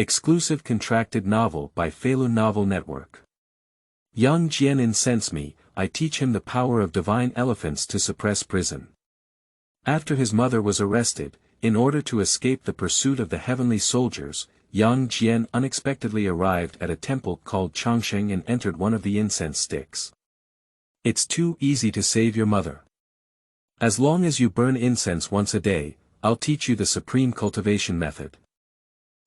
Exclusive contracted novel by Feilu Novel Network. Yang Jian.Incense Me, I teach him the power of divine elephants to suppress prison. After his mother was arrested, in order to escape the pursuit of the heavenly soldiers, Yang Jian unexpectedly arrived at a temple called Changsheng and entered one of the incense sticks. It's too easy to save your mother. As long as you burn incense once a day, I'll teach you the supreme cultivation method.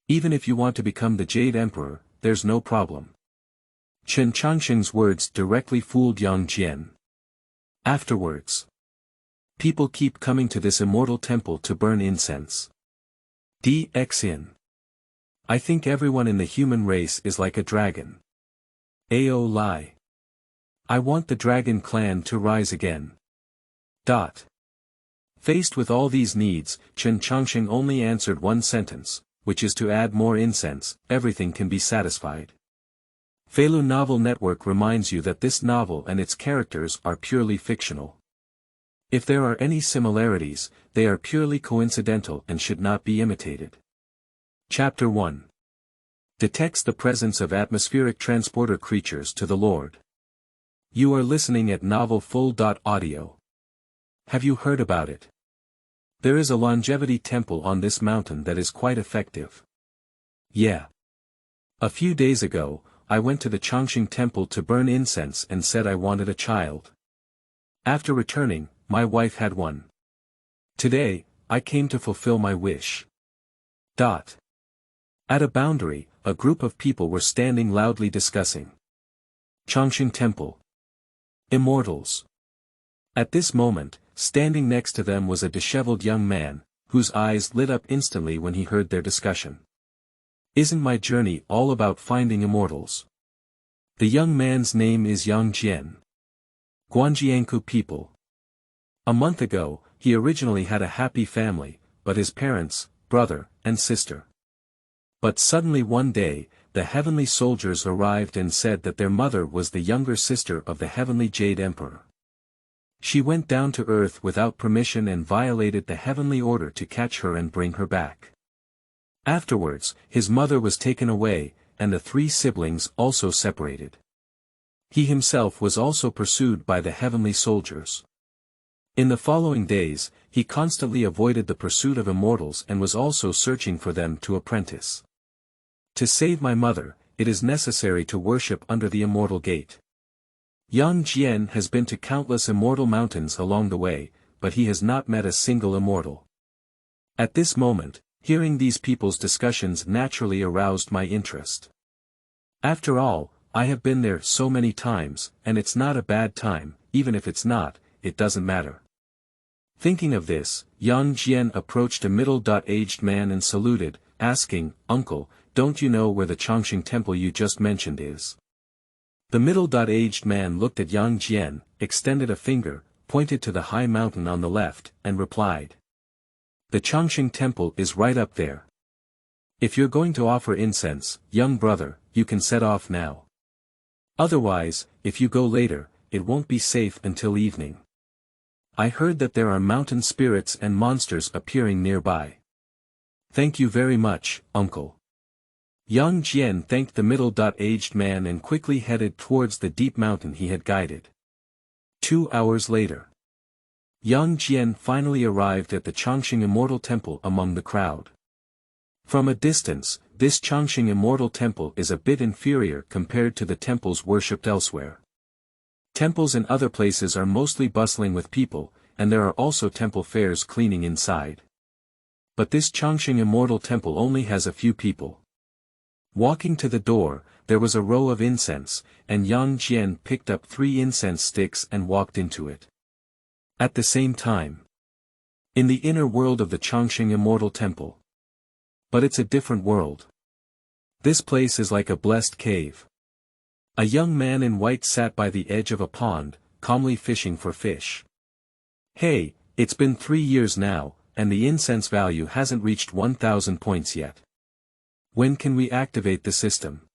Even if you want to become the Jade Emperor, there's no problem. Chen Changsheng's words directly fooled Yang Jian. Afterwards, people keep coming to this immortal temple to burn incense. DXin. I think everyone in the human race is like a dragon. Ao lie. I want the dragon clan to rise again. Faced with all these needs, Chen Changsheng only answered one sentence, which is to add more incense, everything can be satisfied. Feilu Novel Network reminds you that this novel and its characters are purely fictional. If there are any similarities, they are purely coincidental and should not be imitated. Chapter 1. Detects the presence of atmospheric transporter creatures to the Lord. You are listening at novelfull.audio. Have you heard about it? There is a longevity temple on this mountain that is quite effective. Yeah. A few days ago, I went to the Changsheng temple to burn incense and said I wanted a child. After returning, my wife had one. Today, I came to fulfill my wish. At a boundary, a group of people were standing loudly discussing. Changsheng Temple. Immortals. At this moment, standing next to them was a disheveled young man, whose eyes lit up instantly when he heard their discussion. Isn't my journey all about finding immortals? The young man's name is Yang Jian. Guanjianku people. A month ago, he originally had a happy family, but his parents, brother, and sister. But suddenly one day, the heavenly soldiers arrived and said that their mother was the younger sister of the heavenly Jade Emperor. She went down to earth without permission and violated the heavenly order to catch her and bring her back. Afterwards, his mother was taken away, and the three siblings also separated. He himself was also pursued by the heavenly soldiers. In the following days, he constantly avoided the pursuit of immortals and was also searching for them to apprentice. To save my mother, it is necessary to worship under the immortal gate. Yang Jian has been to countless immortal mountains along the way, but he has not met a single immortal. At this moment, hearing these people's discussions naturally aroused my interest. After all, I have been there so many times, and it's not a bad time, even if it's not, it doesn't matter. Thinking of this, Yang Jian approached a middle-aged man and saluted, asking, "Uncle, don't you know where the Changsheng temple you just mentioned is?" The middle-aged man looked at Yang Jian, extended a finger, pointed to the high mountain on the left, and replied. The Changsheng temple is right up there. If you're going to offer incense, young brother, you can set off now. Otherwise, if you go later, it won't be safe until evening. I heard that there are mountain spirits and monsters appearing nearby. Thank you very much, uncle. Yang Jian thanked the middle-aged man and quickly headed towards the deep mountain he had guided. 2 hours later, Yang Jian finally arrived at the Changsheng Immortal Temple among the crowd. From a distance, this Changsheng Immortal Temple is a bit inferior compared to the temples worshipped elsewhere. Temples in other places are mostly bustling with people, and there are also temple fairs cleaning inside. But this Changsheng Immortal Temple only has a few people. Walking to the door, there was a row of incense, and Yang Jian picked up 3 incense sticks and walked into it. At the same time, in the inner world of the Changsheng Immortal Temple. But it's a different world. This place is like a blessed cave. A young man in white sat by the edge of a pond, calmly fishing for fish. Hey, it's been 3 years now, and the incense value hasn't reached 1,000 points yet. When can we activate the system?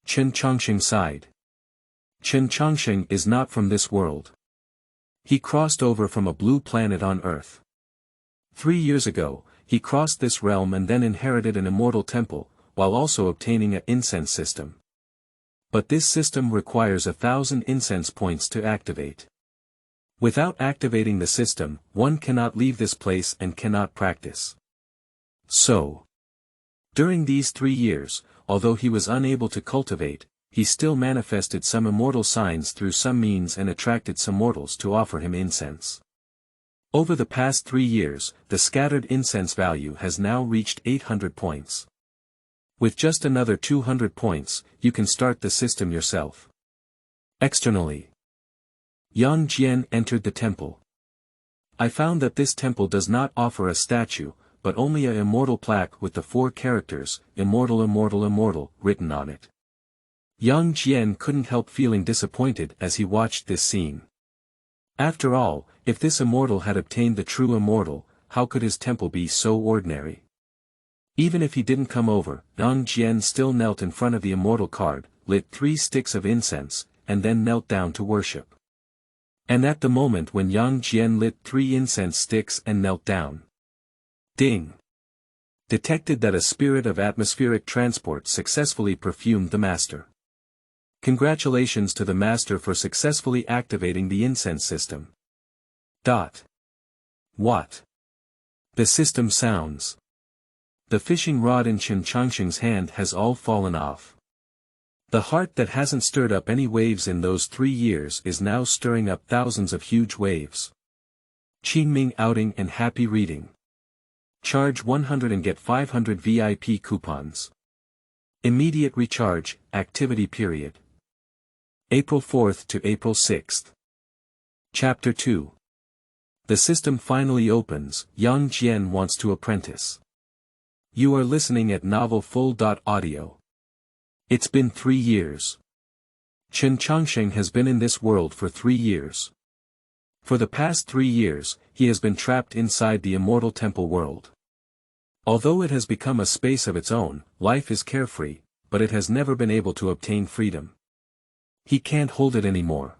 Chen Changsheng sighed. Chen Changsheng is not from this world. He crossed over from a blue planet on Earth. 3 years ago, he crossed this realm and then inherited an immortal temple, while also obtaining an incense system. But this system requires 1,000 incense points to activate. Without activating the system, one cannot leave this place and cannot practice. So, during these 3 years, although he was unable to cultivate, he still manifested some immortal signs through some means and attracted some mortals to offer him incense. Over the past 3 years, the scattered incense value has now reached 800 points. With just another 200 points, you can start the system yourself. Externally, Yang Jian entered the temple. I found that this temple does not offer a statue, but only a immortal plaque with the 4 characters, Immortal Immortal Immortal, written on it. Yang Jian couldn't help feeling disappointed as he watched this scene. After all, if this immortal had obtained the true immortal, how could his temple be so ordinary? Even if he didn't come over, Yang Jian still knelt in front of the immortal card, lit 3 sticks of incense, and then knelt down to worship. And at the moment when Yang Jian lit 3 incense sticks and knelt down, ding! Detected that a spirit of atmospheric transport successfully perfumed the master. Congratulations to the master for successfully activating the incense system. What? The system sounds. The fishing rod in Chen Changsheng's hand has all fallen off. The heart that hasn't stirred up any waves in those 3 years is now stirring up thousands of huge waves. Qingming outing and happy reading. Charge 100 and get 500 VIP coupons. Immediate recharge, activity period. April 4th to April 6th. Chapter 2. The system finally opens. Yang Jian wants to apprentice. You are listening at novelfull.audio. It's been 3 years. Chen Changsheng has been in this world for 3 years. For the past 3 years, he has been trapped inside the immortal temple world. Although it has become a space of its own, life is carefree, but it has never been able to obtain freedom. He can't hold it anymore.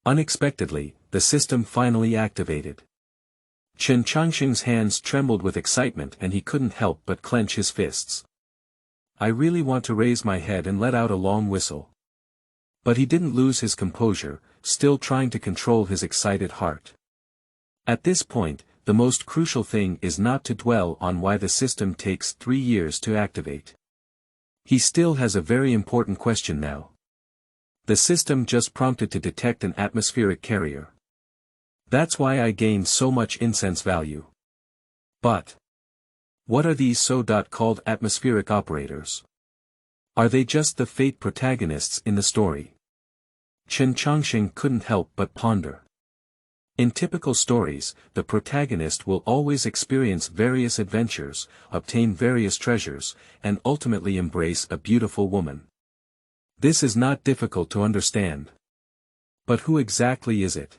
Unexpectedly, the system finally activated. Chen Changsheng's hands trembled with excitement and he couldn't help but clench his fists. I really want to raise my head and let out a long whistle. But he didn't lose his composure, still trying to control his excited heart. At this point, the most crucial thing is not to dwell on why the system takes 3 years to activate. He still has a very important question now. The system just prompted to detect an atmospheric carrier. That's why I gained so much incense value. But what are these so-called atmospheric operators? Are they just the fate protagonists in the story? Chen Changsheng couldn't help but ponder. In typical stories, the protagonist will always experience various adventures, obtain various treasures, and ultimately embrace a beautiful woman. This is not difficult to understand. But who exactly is it?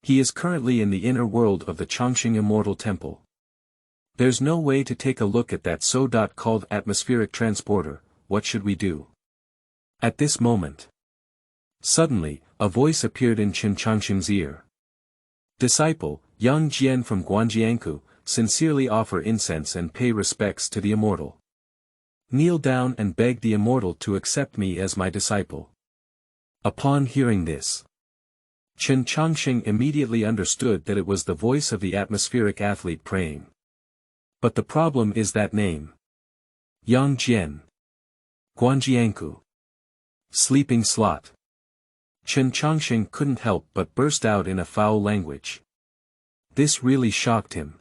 He is currently in the inner world of the Changsheng Immortal Temple. There's no way to take a look at that so-called atmospheric transporter. What should we do? At this moment, suddenly, a voice appeared in Chen Changsheng's ear. Disciple, Yang Jian from Guanjianku, sincerely offer incense and pay respects to the Immortal. Kneel down and beg the Immortal to accept me as my disciple. Upon hearing this, Chen Changsheng immediately understood that it was the voice of the atmospheric athlete praying. But the problem is that name. Yang Jian. Guanjianku. Sleeping slot. Chen Changsheng couldn't help but burst out in a foul language. This really shocked him.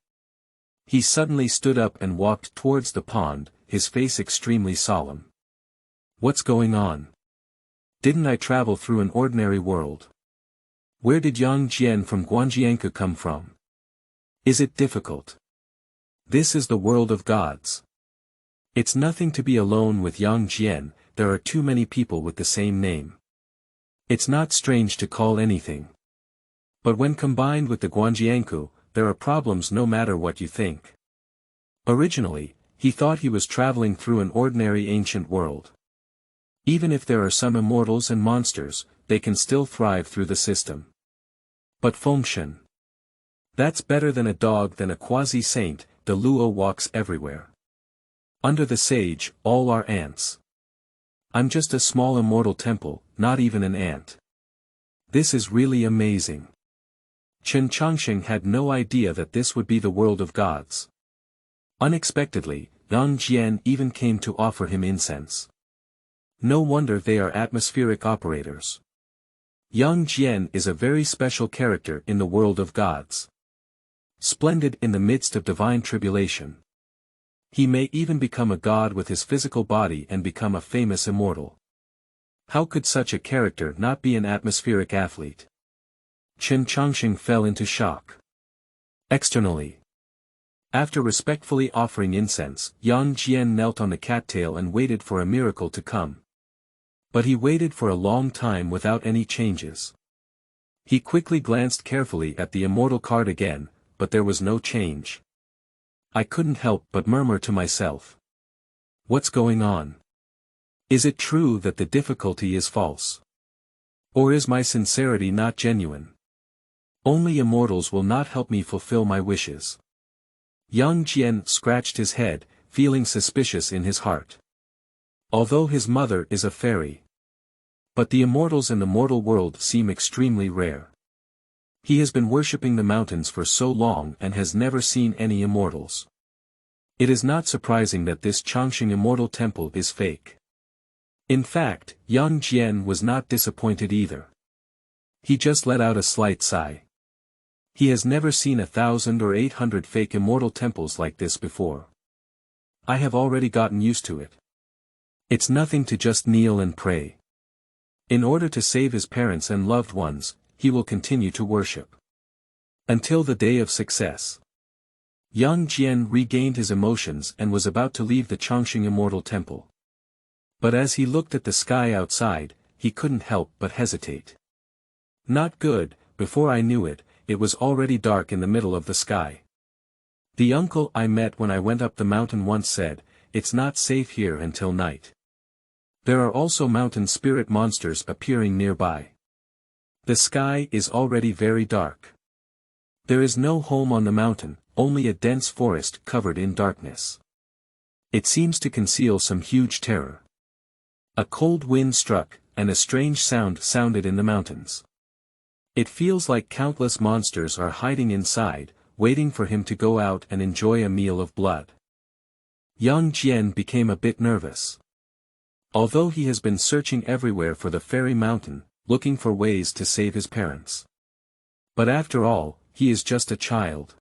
He suddenly stood up and walked towards the pond, his face extremely solemn. What's going on? Didn't I travel through an ordinary world? Where did Yang Jian from Guanjianku come from? Is it difficult? This is the world of gods. It's nothing to be alone with Yang Jian, there are too many people with the same name. It's not strange to call anything. But when combined with the Guanjianku, there are problems no matter what you think. Originally, he thought he was traveling through an ordinary ancient world. Even if there are some immortals and monsters, they can still thrive through the system. But function. That's better than a dog than a quasi-saint, the Luo walks everywhere. Under the sage, all are ants. I'm just a small immortal temple, not even an ant. This is really amazing. Chen Changsheng had no idea that this would be the world of gods. Unexpectedly, Yang Jian even came to offer him incense. No wonder they are atmospheric operators. Yang Jian is a very special character in the world of gods. Splendid in the midst of divine tribulation. He may even become a god with his physical body and become a famous immortal. How could such a character not be an atmospheric athlete? Chen Changsheng fell into shock. Externally. After respectfully offering incense, Yang Jian knelt on the cattail and waited for a miracle to come. But he waited for a long time without any changes. He quickly glanced carefully at the immortal card again, but there was no change. I couldn't help but murmur to myself. What's going on? Is it true that the difficulty is false? Or is my sincerity not genuine? Only immortals will not help me fulfill my wishes. Yang Jian scratched his head, feeling suspicious in his heart. Although his mother is a fairy. But the immortals in the mortal world seem extremely rare. He has been worshipping the mountains for so long and has never seen any immortals. It is not surprising that this Changsheng immortal temple is fake. In fact, Yang Jian was not disappointed either. He just let out a slight sigh. He has never seen 1,000 or 800 fake immortal temples like this before. I have already gotten used to it. It's nothing to just kneel and pray. In order to save his parents and loved ones, he will continue to worship. Until the day of success. Yang Jian regained his emotions and was about to leave the Changsheng Immortal Temple. But as he looked at the sky outside, he couldn't help but hesitate. Not good, before I knew it, it was already dark in the middle of the sky. The uncle I met when I went up the mountain once said, "It's not safe here until night." There are also mountain spirit monsters appearing nearby. The sky is already very dark. There is no home on the mountain, only a dense forest covered in darkness. It seems to conceal some huge terror. A cold wind struck, and a strange sound sounded in the mountains. It feels like countless monsters are hiding inside, waiting for him to go out and enjoy a meal of blood. Yang Jian became a bit nervous. Although he has been searching everywhere for the fairy mountain, looking for ways to save his parents. But after all, he is just a child.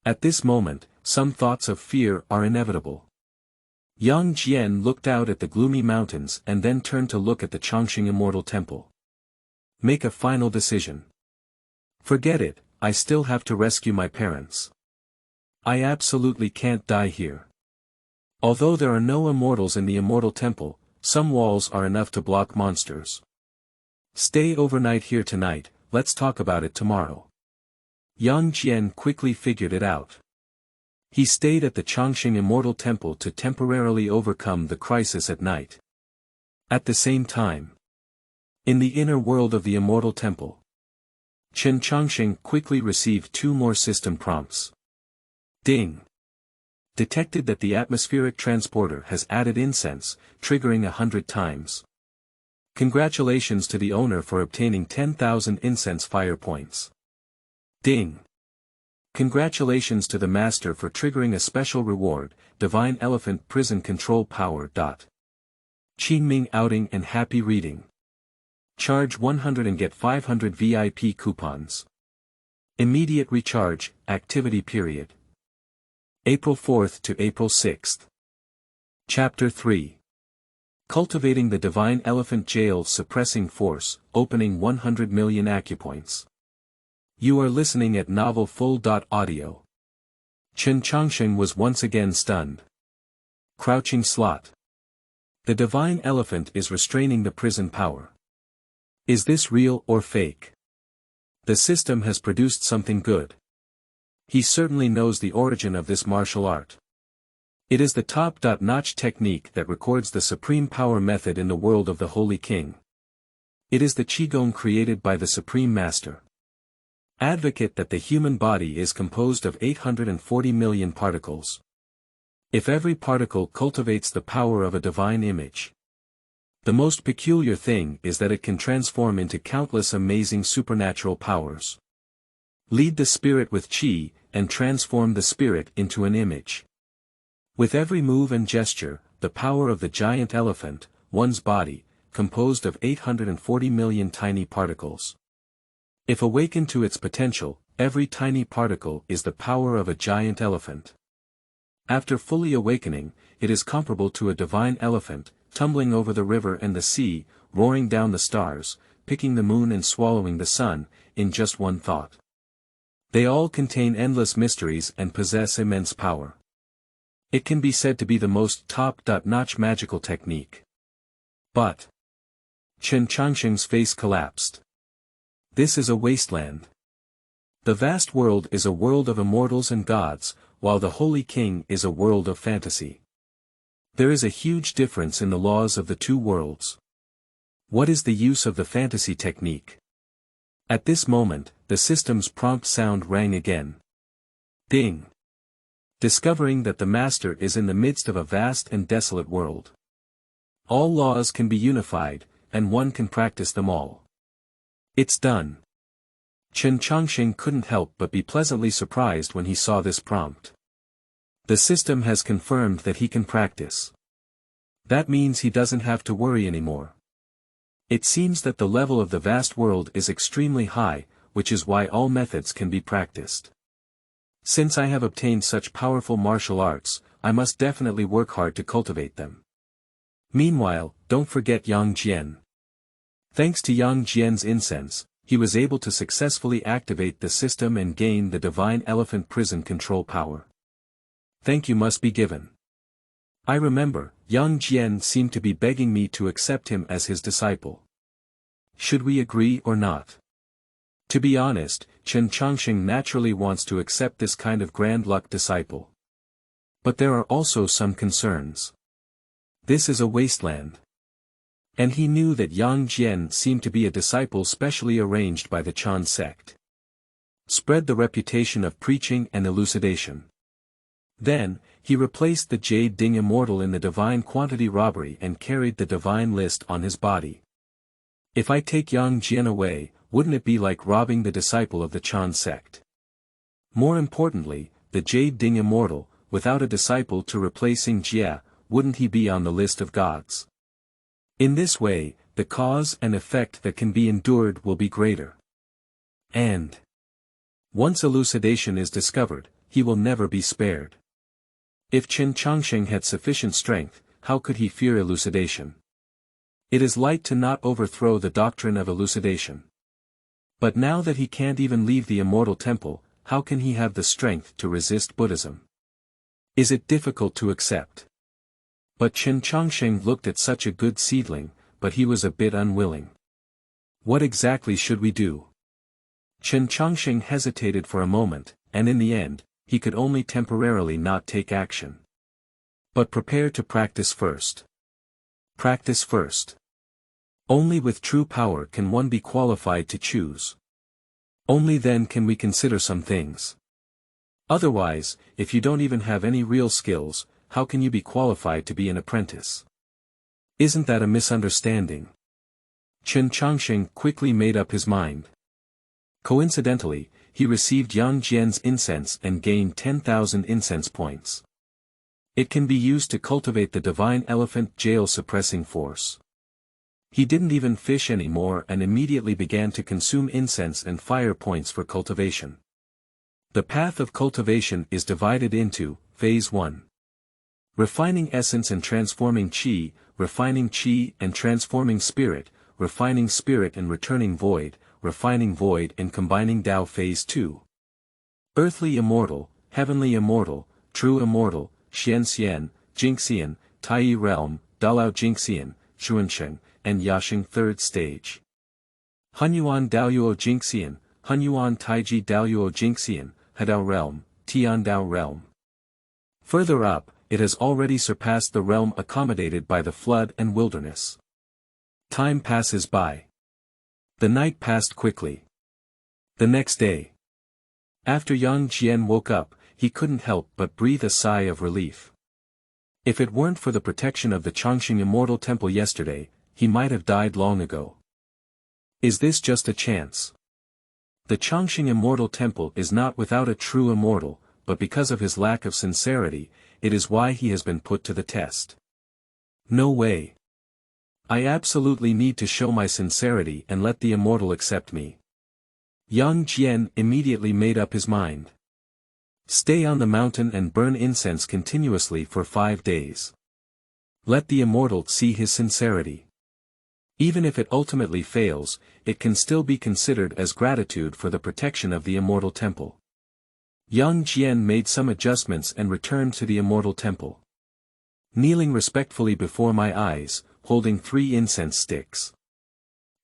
At this moment, some thoughts of fear are inevitable. Yang Jian looked out at the gloomy mountains and then turned to look at the Changsheng Immortal Temple. Make a final decision. Forget it, I still have to rescue my parents. I absolutely can't die here. Although there are no immortals in the Immortal Temple, some walls are enough to block monsters. Stay overnight here tonight, let's talk about it tomorrow. Yang Jian quickly figured it out. He stayed at the Changsheng Immortal Temple to temporarily overcome the crisis at night. At the same time, in the inner world of the Immortal Temple, Chen Changsheng quickly received 2 more system prompts. Ding! Detected that the atmospheric transporter has added incense, triggering 100 times. Congratulations to the owner for obtaining 10,000 incense fire points. Ding! Congratulations to the master for triggering a special reward, Divine Elephant Prison Control Power. Qingming outing and happy reading. Charge 100 and get 500 VIP coupons. Immediate recharge, activity period. April 4th to April 6th. Chapter 3. Cultivating the Divine Elephant Jail Suppressing Force, opening 100 million Acupoints. You are listening at Novel Full.audio. Chen Changsheng was once again stunned. Crouching slot. The Divine Elephant is restraining the prison power. Is this real or fake? The system has produced something good. He certainly knows the origin of this martial art. It is the top-notch technique that records the supreme power method in the world of the Holy King. It is the Qigong created by the Supreme Master. Advocate that the human body is composed of 840 million particles. If every particle cultivates the power of a divine image. The most peculiar thing is that it can transform into countless amazing supernatural powers. Lead the spirit with qi, and transform the spirit into an image. With every move and gesture, the power of the giant elephant, one's body, composed of 840 million tiny particles. If awakened to its potential, every tiny particle is the power of a giant elephant. After fully awakening, it is comparable to a divine elephant, tumbling over the river and the sea, roaring down the stars, picking the moon and swallowing the sun, in just one thought. They all contain endless mysteries and possess immense power. It can be said to be the most top-notch magical technique. But Chen Changsheng's face collapsed. This is a wasteland. The vast world is a world of immortals and gods, while the Holy King is a world of fantasy. There is a huge difference in the laws of the two worlds. What is the use of the fantasy technique? At this moment, the system's prompt sound rang again. Ding! Discovering that the master is in the midst of a vast and desolate world. All laws can be unified, and one can practice them all. It's done. Chen Changsheng couldn't help but be pleasantly surprised when he saw this prompt. The system has confirmed that he can practice. That means he doesn't have to worry anymore. It seems that the level of the vast world is extremely high, which is why all methods can be practiced. Since I have obtained such powerful martial arts, I must definitely work hard to cultivate them. Meanwhile, don't forget Yang Jian. Thanks to Yang Jian's incense, he was able to successfully activate the system and gain the divine elephant prison control power. Thank you must be given. I remember, Yang Jian seemed to be begging me to accept him as his disciple. Should we agree or not? To be honest, Chen Changsheng naturally wants to accept this kind of grand luck disciple. But there are also some concerns. This is a wasteland. And he knew that Yang Jian seemed to be a disciple specially arranged by the Chan sect. Spread the reputation of preaching and elucidation. Then, he replaced the Jade Immortal in the divine quantity robbery and carried the divine list on his body. If I take Yang Jian away, wouldn't it be like robbing the disciple of the Chan sect? More importantly, the Jade Immortal, without a disciple to replace Jia, wouldn't he be on the list of gods? In this way, the cause and effect that can be endured will be greater. And once elucidation is discovered, he will never be spared. If Chen Changsheng had sufficient strength, how could he fear elucidation? It is light to not overthrow the doctrine of elucidation. But now that he can't even leave the immortal temple, how can he have the strength to resist Buddhism? Is it difficult to accept? But Chen Changsheng looked at such a good seedling, but he was a bit unwilling. What exactly should we do? Chen Changsheng hesitated for a moment, and in the end, he could only temporarily not take action. But prepare to practice first. Practice first. Only with true power can one be qualified to choose. Only then can we consider some things. Otherwise, if you don't even have any real skills, how can you be qualified to be an apprentice? Isn't that a misunderstanding? Chen Changsheng quickly made up his mind. Coincidentally, he received Yang Jian's incense and gained 10,000 incense points. It can be used to cultivate the divine elephant jail suppressing force. He didn't even fish anymore and immediately began to consume incense and fire points for cultivation. The path of cultivation is divided into Phase 1. Refining essence and transforming qi, refining qi and transforming spirit, refining spirit and returning void, refining void and combining Tao. Phase 2. Earthly immortal, heavenly immortal, true immortal, Xianxia, Jingxian, Tai realm, Dalao Jingxian, Xuansheng, and Yasheng. Third stage. Hunyuan Daoyuo Jingxian, Hunyuan Taiji Daoyuo Jingxian, Hadao realm, Tian Dao realm. Further up, it has already surpassed the realm accommodated by the flood and wilderness. Time passes by. The night passed quickly. The next day. After Yang Jian woke up, he couldn't help but breathe a sigh of relief. If it weren't for the protection of the Changsheng Immortal Temple yesterday, he might have died long ago. Is this just a chance? The Changsheng Immortal Temple is not without a true immortal, but because of his lack of sincerity, it is why he has been put to the test. No way. I absolutely need to show my sincerity and let the immortal accept me. Yang Jian immediately made up his mind. Stay on the mountain and burn incense continuously for 5 days. Let the immortal see his sincerity. Even if it ultimately fails, it can still be considered as gratitude for the protection of the immortal temple. Yang Jian made some adjustments and returned to the immortal temple. Kneeling respectfully before my eyes, holding 3 incense sticks.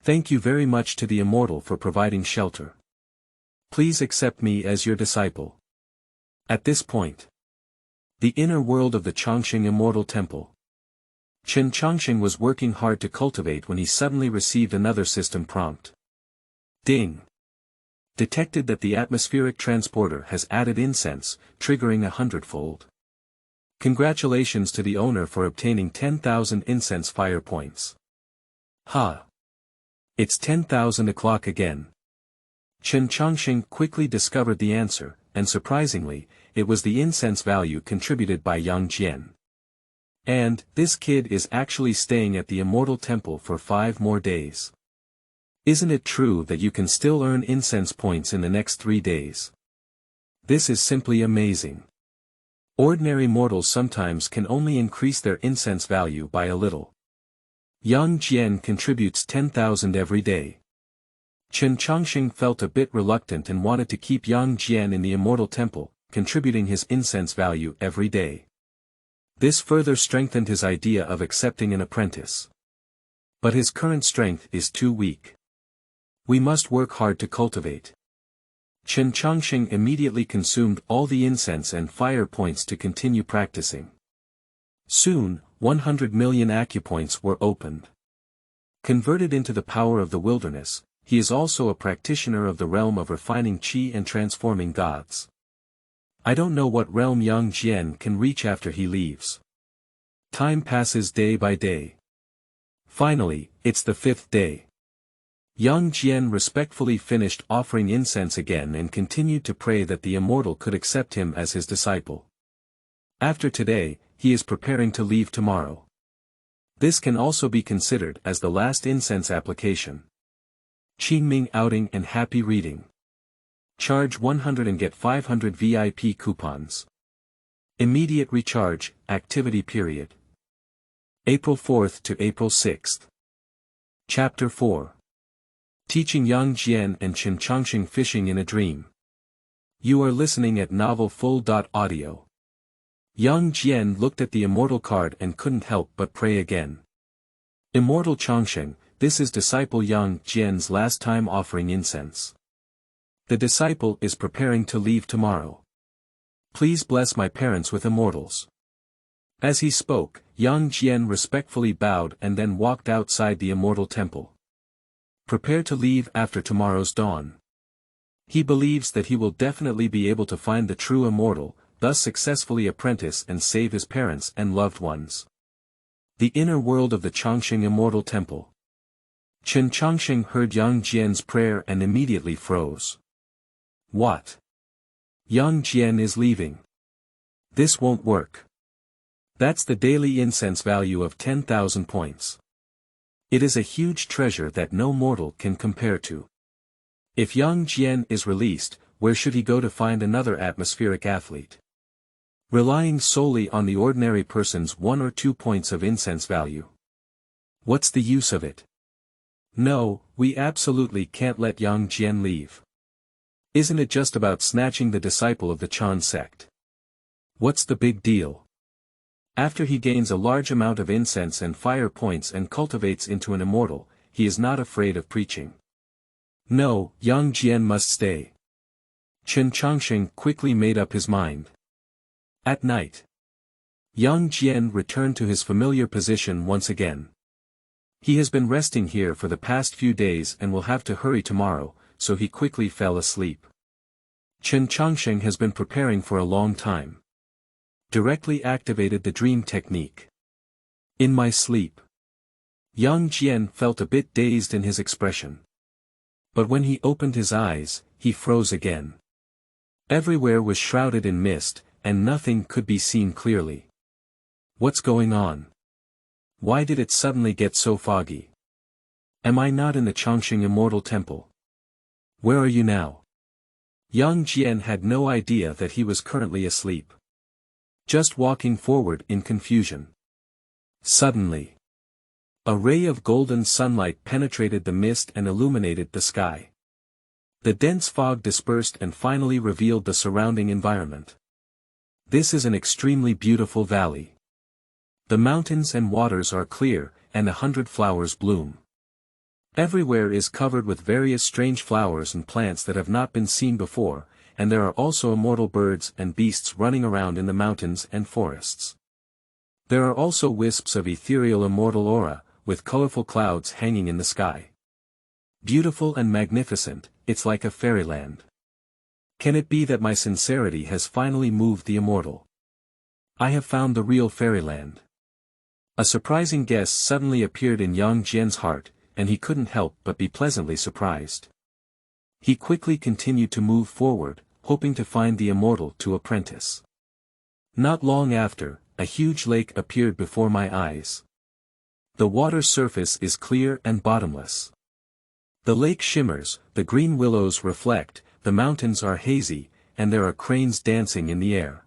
Thank you very much to the immortal for providing shelter. Please accept me as your disciple. At this point, the inner world of the Changsheng Immortal Temple. Chen Changsheng was working hard to cultivate when he suddenly received another system prompt. Ding. Detected that the atmospheric transporter has added incense, triggering 100-fold. Congratulations to the owner for obtaining 10,000 incense fire points. Ha! It's 10,000 o'clock again. Chen Changsheng quickly discovered the answer, and surprisingly, it was the incense value contributed by Yang Jian. And, this kid is actually staying at the Immortal Temple for 5 more days. Isn't it true that you can still earn incense points in the next 3 days? This is simply amazing. Ordinary mortals sometimes can only increase their incense value by a little. Yang Jian contributes 10,000 every day. Chen Changsheng felt a bit reluctant and wanted to keep Yang Jian in the Immortal Temple, contributing his incense value every day. This further strengthened his idea of accepting an apprentice. But his current strength is too weak. We must work hard to cultivate. Chen Changsheng immediately consumed all the incense and fire points to continue practicing. Soon, 100 million Acupoints were opened. Converted into the power of the wilderness, he is also a practitioner of the realm of refining qi and transforming gods. I don't know what realm Yang Jian can reach after he leaves. Time passes day by day. Finally, it's the 5th day. Yang Jian respectfully finished offering incense again and continued to pray that the immortal could accept him as his disciple. After today, he is preparing to leave tomorrow. This can also be considered as the last incense application. Qingming outing and happy reading. Charge 100 and get 500 VIP coupons. Immediate recharge, activity period. April 4th to April 6th. Chapter 4. Teaching Yang Jian and Chen Changsheng Fishing in a Dream. You are listening at novelfull.audio. Yang Jian looked at the immortal card and couldn't help but pray again. Immortal Changsheng, this is disciple Yang Jian's last time offering incense. The disciple is preparing to leave tomorrow. Please bless my parents with immortals. As he spoke, Yang Jian respectfully bowed and then walked outside the Immortal Temple. Prepare to leave after tomorrow's dawn. He believes that he will definitely be able to find the true immortal, thus successfully apprentice and save his parents and loved ones. The inner world of the Changsheng Immortal Temple. Chen Changsheng heard Yang Jian's prayer and immediately froze. What? Yang Jian is leaving. This won't work. That's the daily incense value of 10,000 points. It is a huge treasure that no mortal can compare to. If Yang Jian is released, where should he go to find another atmospheric athlete? Relying solely on the ordinary person's 1 or 2 points of incense value. What's the use of it? No, we absolutely can't let Yang Jian leave. Isn't it just about snatching the disciple of the Chan sect? What's the big deal? After he gains a large amount of incense and fire points and cultivates into an immortal, he is not afraid of preaching. No, Yang Jian must stay. Chen Changsheng quickly made up his mind. At night, Yang Jian returned to his familiar position once again. He has been resting here for the past few days and will have to hurry tomorrow, so he quickly fell asleep. Chen Changsheng has been preparing for a long time. directly activated the dream technique. In my sleep. Yang Jian felt a bit dazed in his expression. But when he opened his eyes, he froze again. Everywhere was shrouded in mist, and nothing could be seen clearly. What's going on? Why did it suddenly get so foggy? Am I not in the Changsheng Immortal Temple? Where are you now? Yang Jian had no idea that he was currently asleep. Just walking forward in confusion. Suddenly, a ray of golden sunlight penetrated the mist and illuminated the sky. The dense fog dispersed and finally revealed the surrounding environment. This is an extremely beautiful valley. The mountains and waters are clear, and 100 flowers bloom. Everywhere is covered with various strange flowers and plants that have not been seen before, and there are also immortal birds and beasts running around in the mountains and forests. There are also wisps of ethereal immortal aura, with colorful clouds hanging in the sky. Beautiful and magnificent, it's like a fairyland. Can it be that my sincerity has finally moved the immortal? I have found the real fairyland. A surprising guess suddenly appeared in Yang Jian's heart, and he couldn't help but be pleasantly surprised. He quickly continued to move forward, hoping to find the immortal to apprentice. Not long after, a huge lake appeared before my eyes. The water's surface is clear and bottomless. The lake shimmers, the green willows reflect, the mountains are hazy, and there are cranes dancing in the air.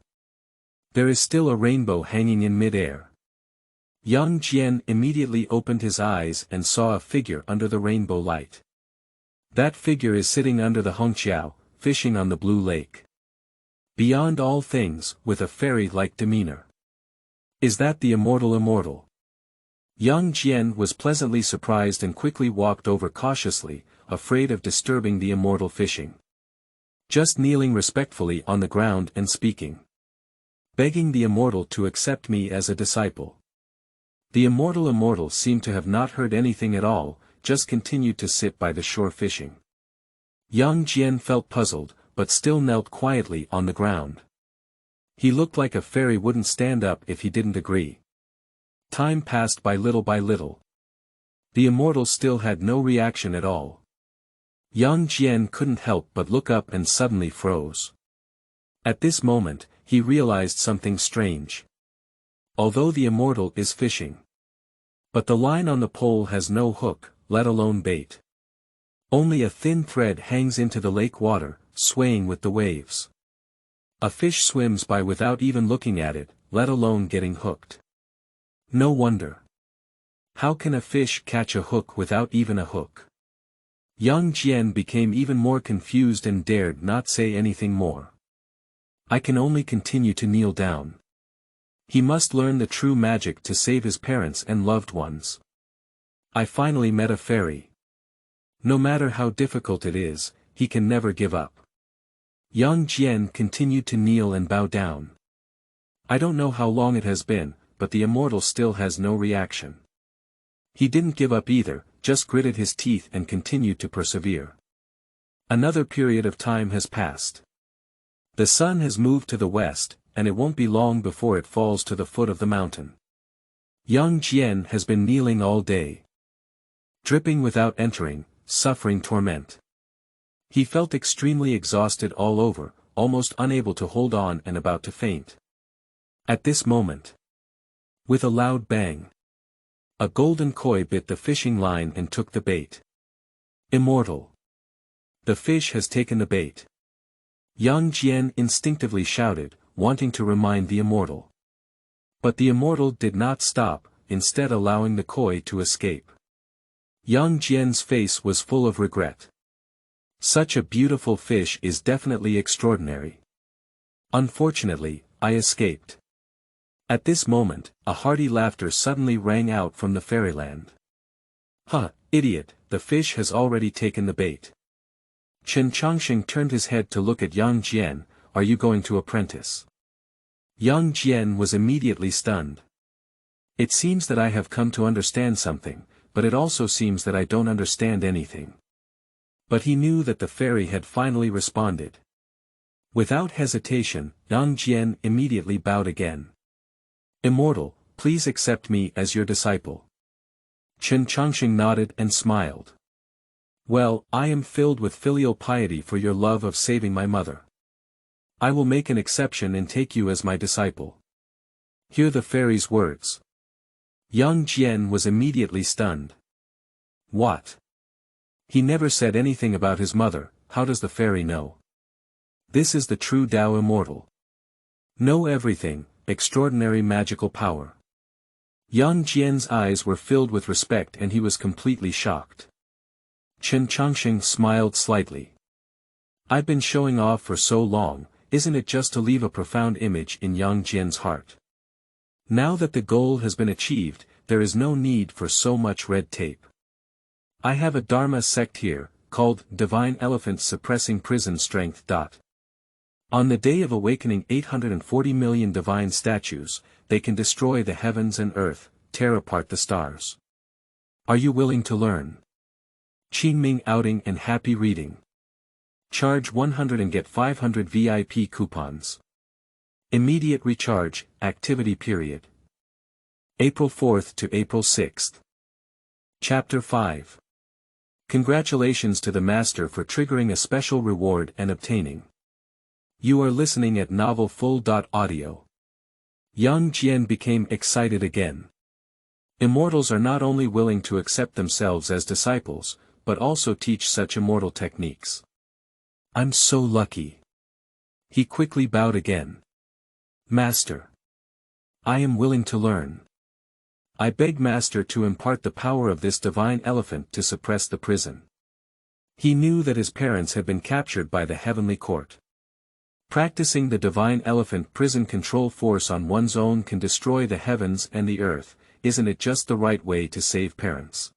There is still a rainbow hanging in mid-air. Yang Jian immediately opened his eyes and saw a figure under the rainbow light. That figure is sitting under the Wuxia, fishing on the blue lake. Beyond all things, with a fairy-like demeanor. Is that the immortal? Yang Jian was pleasantly surprised and quickly walked over cautiously, afraid of disturbing the immortal fishing. Just kneeling respectfully on the ground and speaking. Begging the immortal to accept me as a disciple. The immortal seemed to have not heard anything at all, just continued to sit by the shore fishing. Yang Jian felt puzzled, but still knelt quietly on the ground. He looked like a fairy wouldn't stand up if he didn't agree. Time passed by little. The immortal still had no reaction at all. Yang Jian couldn't help but look up and suddenly froze. At this moment, he realized something strange. Although the immortal is fishing. But the line on the pole has no hook, let alone bait. Only a thin thread hangs into the lake water, swaying with the waves. A fish swims by without even looking at it, let alone getting hooked. No wonder. How can a fish catch a hook without even a hook? Yang Jian became even more confused and dared not say anything more. I can only continue to kneel down. He must learn the true magic to save his parents and loved ones. I finally met a fairy. No matter how difficult it is, he can never give up. Yang Jian continued to kneel and bow down. I don't know how long it has been, but the immortal still has no reaction. He didn't give up either, just gritted his teeth and continued to persevere. Another period of time has passed. The sun has moved to the west, and it won't be long before it falls to the foot of the mountain. Yang Jian has been kneeling all day. Dripping without entering, suffering torment. He felt extremely exhausted all over, almost unable to hold on and about to faint. At this moment, with a loud bang, a golden koi bit the fishing line and took the bait. Immortal. The fish has taken the bait. Yang Jian instinctively shouted, wanting to remind the immortal. But the immortal did not stop, instead allowing the koi to escape. Yang Jian's face was full of regret. Such a beautiful fish is definitely extraordinary. Unfortunately, I escaped. At this moment, a hearty laughter suddenly rang out from the fairyland. Huh, idiot, the fish has already taken the bait. Chen Changsheng turned his head to look at Yang Jian. Are you going to apprentice? Yang Jian was immediately stunned. It seems that I have come to understand something, but it also seems that I don't understand anything. But he knew that the fairy had finally responded. Without hesitation, Yang Jian immediately bowed again. Immortal, please accept me as your disciple. Chen Changsheng nodded and smiled. Well, I am filled with filial piety for your love of saving my mother. I will make an exception and take you as my disciple. Hear the fairy's words. Yang Jian was immediately stunned. What? He never said anything about his mother, how does the fairy know? This is the true Tao Immortal. Know everything, extraordinary magical power. Yang Jian's eyes were filled with respect and he was completely shocked. Chen Changsheng smiled slightly. I've been showing off for so long, isn't it just to leave a profound image in Yang Jian's heart? Now that the goal has been achieved, there is no need for so much red tape. I have a Dharma sect here, called Divine Elephant Suppressing Prison Strength. On the day of awakening 840 million divine statues, they can destroy the heavens and earth, tear apart the stars. Are you willing to learn? Qingming outing and happy reading. Charge 100 and get 500 VIP coupons. Immediate recharge, activity period. April 4th to April 6th. Chapter 5. Congratulations to the Master for triggering a special reward and obtaining. You are listening at novelfull.audio. Yang Jian became excited again. Immortals are not only willing to accept themselves as disciples, but also teach such immortal techniques. I'm so lucky. He quickly bowed again. Master. I am willing to learn. I beg Master to impart the power of this divine elephant to suppress the prison. He knew that his parents had been captured by the heavenly court. Practicing the divine elephant prison control force on one's own can destroy the heavens and the earth, isn't it just the right way to save parents?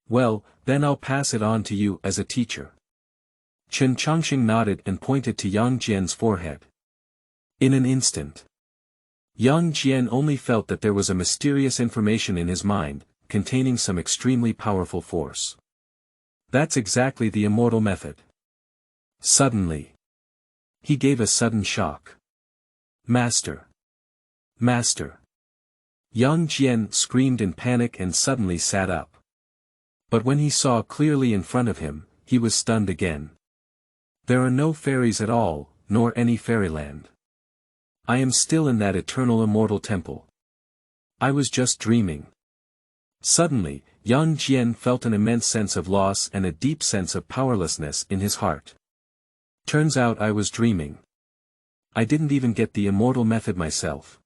Well, then I'll pass it on to you as a teacher. Chen Changsheng nodded and pointed to Yang Jian's forehead. In an instant, Yang Jian only felt that there was a mysterious information in his mind, containing some extremely powerful force. That's exactly the immortal method. Suddenly, he gave a sudden shock. Master! Master! Yang Jian screamed in panic and suddenly sat up. But when he saw clearly in front of him, he was stunned again. There are no fairies at all, nor any fairyland. I am still in that eternal immortal temple. I was just dreaming. Suddenly, Yang Jian felt an immense sense of loss and a deep sense of powerlessness in his heart. Turns out I was dreaming. I didn't even get the immortal method myself.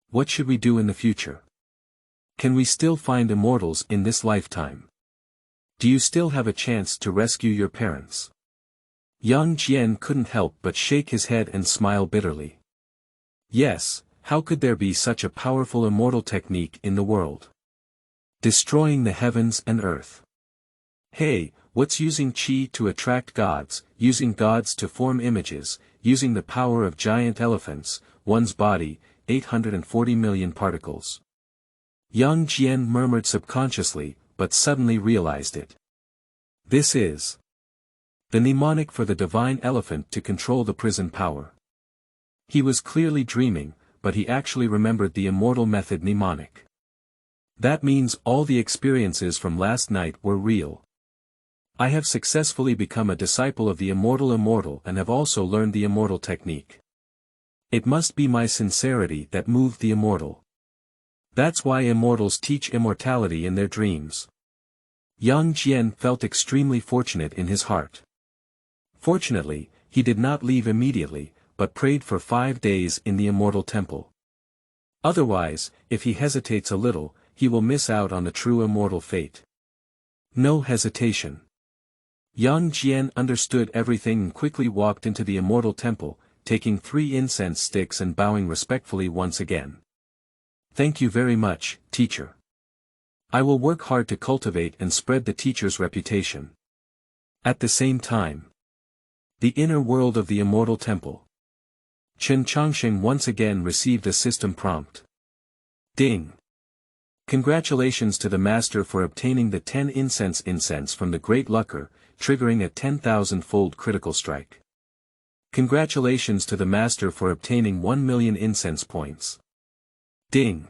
What should we do in the future? Can we still find immortals in this lifetime? Do you still have a chance to rescue your parents? Yang Jian couldn't help but shake his head and smile bitterly. Yes, how could there be such a powerful immortal technique in the world? Destroying the heavens and earth. Hey, what's using qi to attract gods, using gods to form images, using the power of giant elephants, one's body, 840 million particles. Yang Jian murmured subconsciously, but suddenly realized it. This is the mnemonic for the divine elephant to control the prison power. He was clearly dreaming, but he actually remembered the immortal method mnemonic. That means all the experiences from last night were real. I have successfully become a disciple of the immortal and have also learned the immortal technique. It must be my sincerity that moved the immortal. That's why immortals teach immortality in their dreams. Yang Jian felt extremely fortunate in his heart. Fortunately, he did not leave immediately, but prayed for 5 days in the immortal temple. Otherwise, if he hesitates a little, he will miss out on the true immortal fate. No hesitation. Yang Jian understood everything and quickly walked into the immortal temple, taking 3 incense sticks and bowing respectfully once again. Thank you very much, teacher. I will work hard to cultivate and spread the teacher's reputation. At the same time, the inner world of the immortal temple. Chen Changsheng once again received a system prompt. Ding! Congratulations to the Master for obtaining the 10 incense from the Great Lucker, triggering a 10,000-fold critical strike. Congratulations to the master for obtaining 1 million incense points. Ding!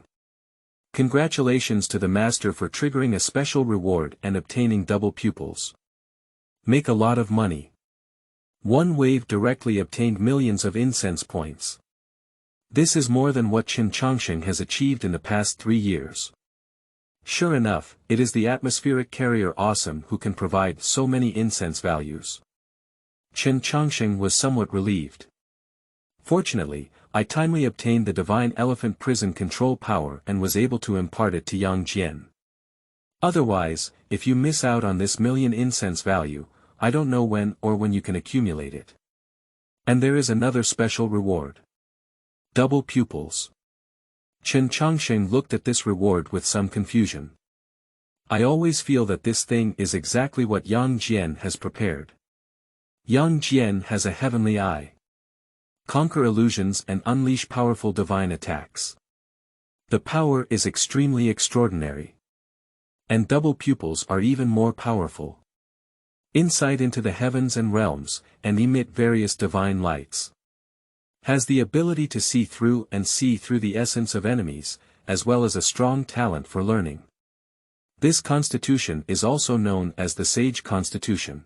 Congratulations to the master for triggering a special reward and obtaining double pupils. Make a lot of money. One wave directly obtained millions of incense points. This is more than what Chen Changsheng has achieved in the past 3 years. Sure enough, it is the atmospheric carrier awesome who can provide so many incense values. Chen Changsheng was somewhat relieved. Fortunately, I timely obtained the divine elephant prison control power and was able to impart it to Yang Jian. Otherwise, if you miss out on this million incense value, I don't know when you can accumulate it. And there is another special reward. Double pupils. Chen Changsheng looked at this reward with some confusion. I always feel that this thing is exactly what Yang Jian has prepared. Yang Jian has a heavenly eye. Conquer illusions and unleash powerful divine attacks. The power is extremely extraordinary. And double pupils are even more powerful. Insight into the heavens and realms, and emit various divine lights. Has the ability to see through the essence of enemies, as well as a strong talent for learning. This constitution is also known as the Sage Constitution.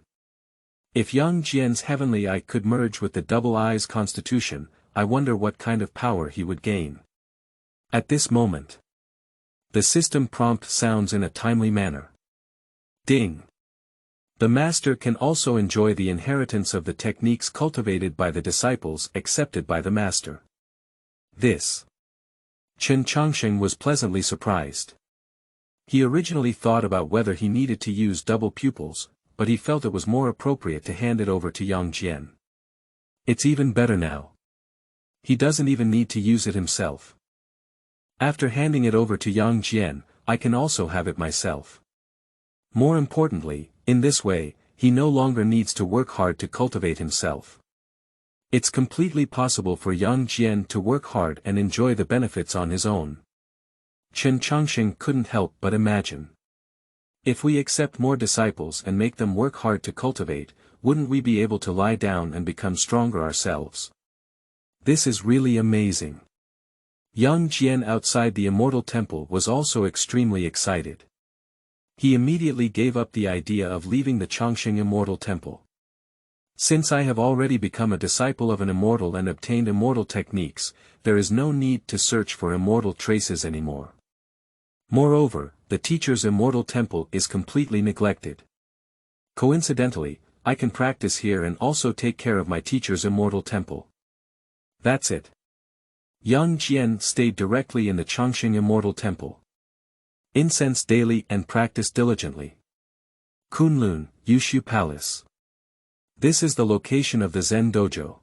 If Yang Jian's heavenly eye could merge with the double eye's constitution, I wonder what kind of power he would gain. At this moment, the system prompt sounds in a timely manner. Ding! The master can also enjoy the inheritance of the techniques cultivated by the disciples accepted by the master. This. Chen Changsheng was pleasantly surprised. He originally thought about whether he needed to use double pupils, but he felt it was more appropriate to hand it over to Yang Jian. It's even better now. He doesn't even need to use it himself. After handing it over to Yang Jian, I can also have it myself. More importantly, in this way, he no longer needs to work hard to cultivate himself. It's completely possible for Yang Jian to work hard and enjoy the benefits on his own. Chen Changsheng couldn't help but imagine. If we accept more disciples and make them work hard to cultivate, wouldn't we be able to lie down and become stronger ourselves? This is really amazing. Yang Jian outside the Immortal Temple was also extremely excited. He immediately gave up the idea of leaving the Changsheng Immortal Temple. Since I have already become a disciple of an immortal and obtained immortal techniques, there is no need to search for immortal traces anymore. Moreover, the teacher's immortal temple is completely neglected. Coincidentally, I can practice here and also take care of my teacher's immortal temple. That's it. Yang Jian stayed directly in the Changsheng Immortal Temple. Incense daily and practice diligently. Kunlun, Yushu Palace. This is the location of the Zen Dojo.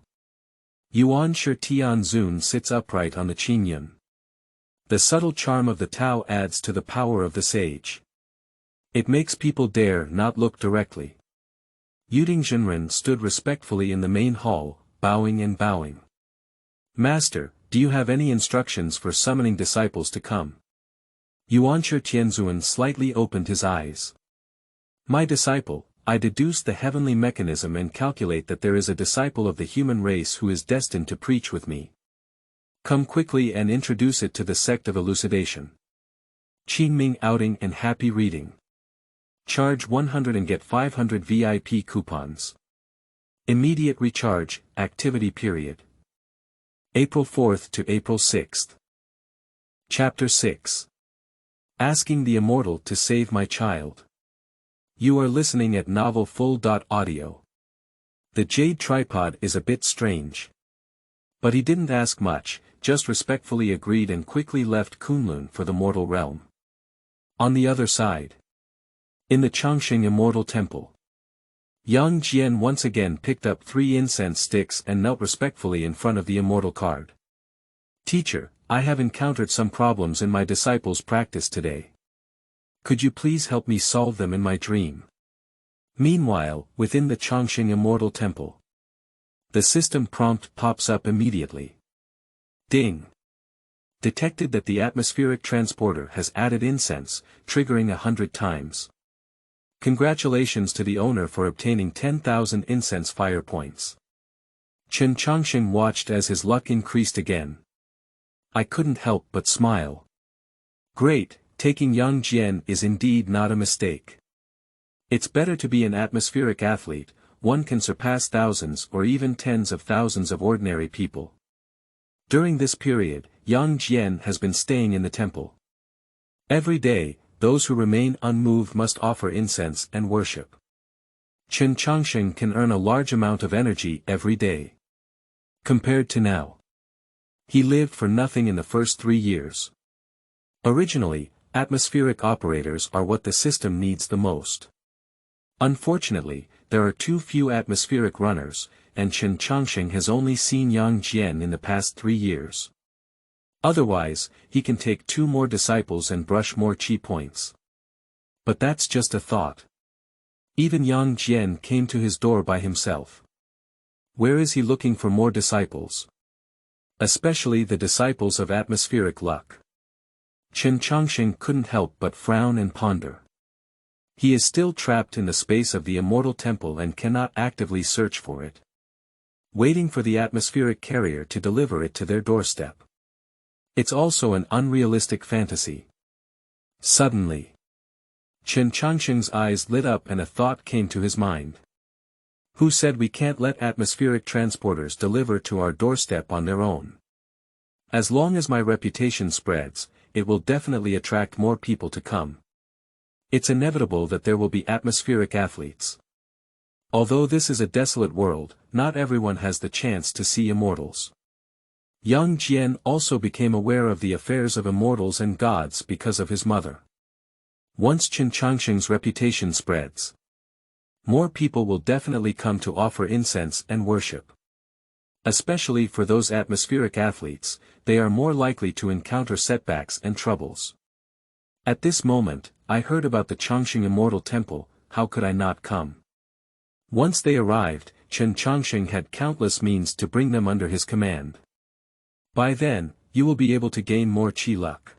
Yuan Shi Tian Zun sits upright on the Qingyun. The subtle charm of the Tao adds to the power of the sage. It makes people dare not look directly. Yuding Zhenren stood respectfully in the main hall, bowing and bowing. Master, do you have any instructions for summoning disciples to come? Yuan Shi Tianzun slightly opened his eyes. My disciple, I deduce the heavenly mechanism and calculate that there is a disciple of the human race who is destined to preach with me. Come quickly and introduce it to the sect of elucidation. Qingming outing and happy reading. Charge 100 and get 500 VIP coupons. Immediate recharge, activity period. April 4th to April 6th. Chapter 6. Asking the Immortal to Save My Child. You are listening at Novel Full.audio. The jade tripod is a bit strange. But he didn't ask much, just respectfully agreed and quickly left Kunlun for the mortal realm. On the other side. In the Changsheng Immortal Temple. Yang Jian once again picked up 3 incense sticks and knelt respectfully in front of the immortal card. Teacher, I have encountered some problems in my disciples' practice today. Could you please help me solve them in my dream? Meanwhile, within the Changsheng Immortal Temple. The system prompt pops up immediately. Ding! Detected that the atmospheric transporter has added incense, triggering 100 times. Congratulations to the owner for obtaining 10,000 incense fire points. Chen Changsheng watched as his luck increased again. I couldn't help but smile. Great, taking Yang Jian is indeed not a mistake. It's better to be an atmospheric athlete, one can surpass thousands or even tens of thousands of ordinary people. During this period, Yang Jian has been staying in the temple. Every day, those who remain unmoved must offer incense and worship. Chen Changsheng can earn a large amount of energy every day. Compared to now. He lived for nothing in the first 3 years. Originally, atmospheric operators are what the system needs the most. Unfortunately, there are too few atmospheric runners, and Chen Changsheng has only seen Yang Jian in the past 3 years. Otherwise, he can take 2 more disciples and brush more chi points. But that's just a thought. Even Yang Jian came to his door by himself. Where is he looking for more disciples? Especially the disciples of atmospheric luck. Chen Changsheng couldn't help but frown and ponder. He is still trapped in the space of the Immortal Temple and cannot actively search for it. Waiting for the atmospheric carrier to deliver it to their doorstep. It's also an unrealistic fantasy. Suddenly, Chen Changsheng's eyes lit up and a thought came to his mind. Who said we can't let atmospheric transporters deliver to our doorstep on their own? As long as my reputation spreads, it will definitely attract more people to come. It's inevitable that there will be atmospheric athletes. Although this is a desolate world, not everyone has the chance to see immortals. Yang Jian also became aware of the affairs of immortals and gods because of his mother. Once Chen Changsheng's reputation spreads, more people will definitely come to offer incense and worship. Especially for those atmospheric athletes, they are more likely to encounter setbacks and troubles. At this moment, I heard about the Changsheng Immortal Temple, how could I not come? Once they arrived, Chen Changsheng had countless means to bring them under his command. By then, you will be able to gain more chi luck.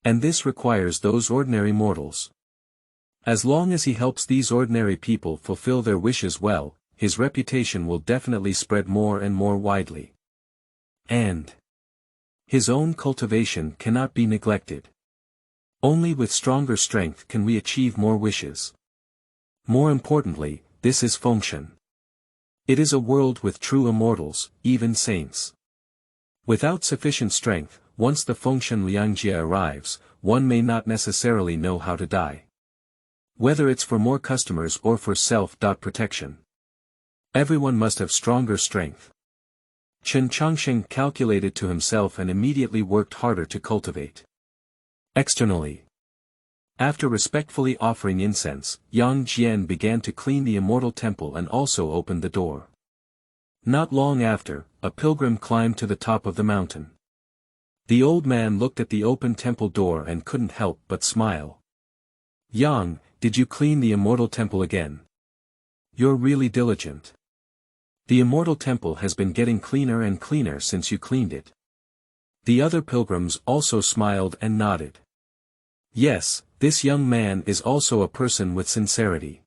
And this requires those ordinary mortals. As long as he helps these ordinary people fulfill their wishes well, his reputation will definitely spread more and more widely. And his own cultivation cannot be neglected. Only with stronger strength can we achieve more wishes. More importantly, this is function. It is a world with true immortals, even saints. Without sufficient strength, once the function Xianxia arrives, one may not necessarily know how to die. Whether it's for more customers or for self-protection. Everyone must have stronger strength. Chen Changsheng calculated to himself and immediately worked harder to cultivate. Externally. After respectfully offering incense, Yang Jian began to clean the Immortal Temple and also opened the door. Not long after, a pilgrim climbed to the top of the mountain. The old man looked at the open temple door and couldn't help but smile. Yang, did you clean the Immortal Temple again? You're really diligent. The Immortal Temple has been getting cleaner and cleaner since you cleaned it. The other pilgrims also smiled and nodded. Yes, this young man is also a person with sincerity.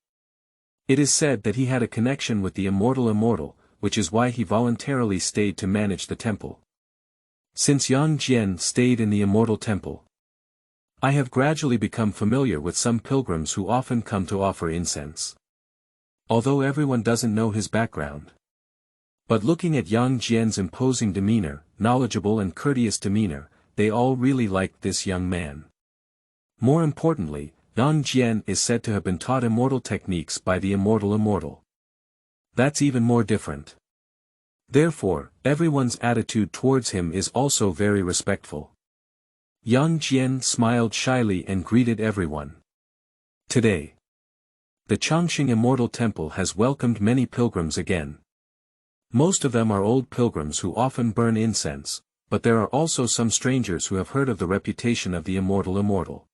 It is said that he had a connection with the Immortal, which is why he voluntarily stayed to manage the temple. Since Yang Jian stayed in the Immortal Temple, I have gradually become familiar with some pilgrims who often come to offer incense. Although everyone doesn't know his background. But looking at Yang Jian's imposing demeanor, knowledgeable and courteous demeanor, they all really liked this young man. More importantly, Yang Jian is said to have been taught immortal techniques by the Immortal. That's even more different. Therefore, everyone's attitude towards him is also very respectful. Yang Jian smiled shyly and greeted everyone. Today, the Changsheng Immortal Temple has welcomed many pilgrims again. Most of them are old pilgrims who often burn incense, but there are also some strangers who have heard of the reputation of the Immortal.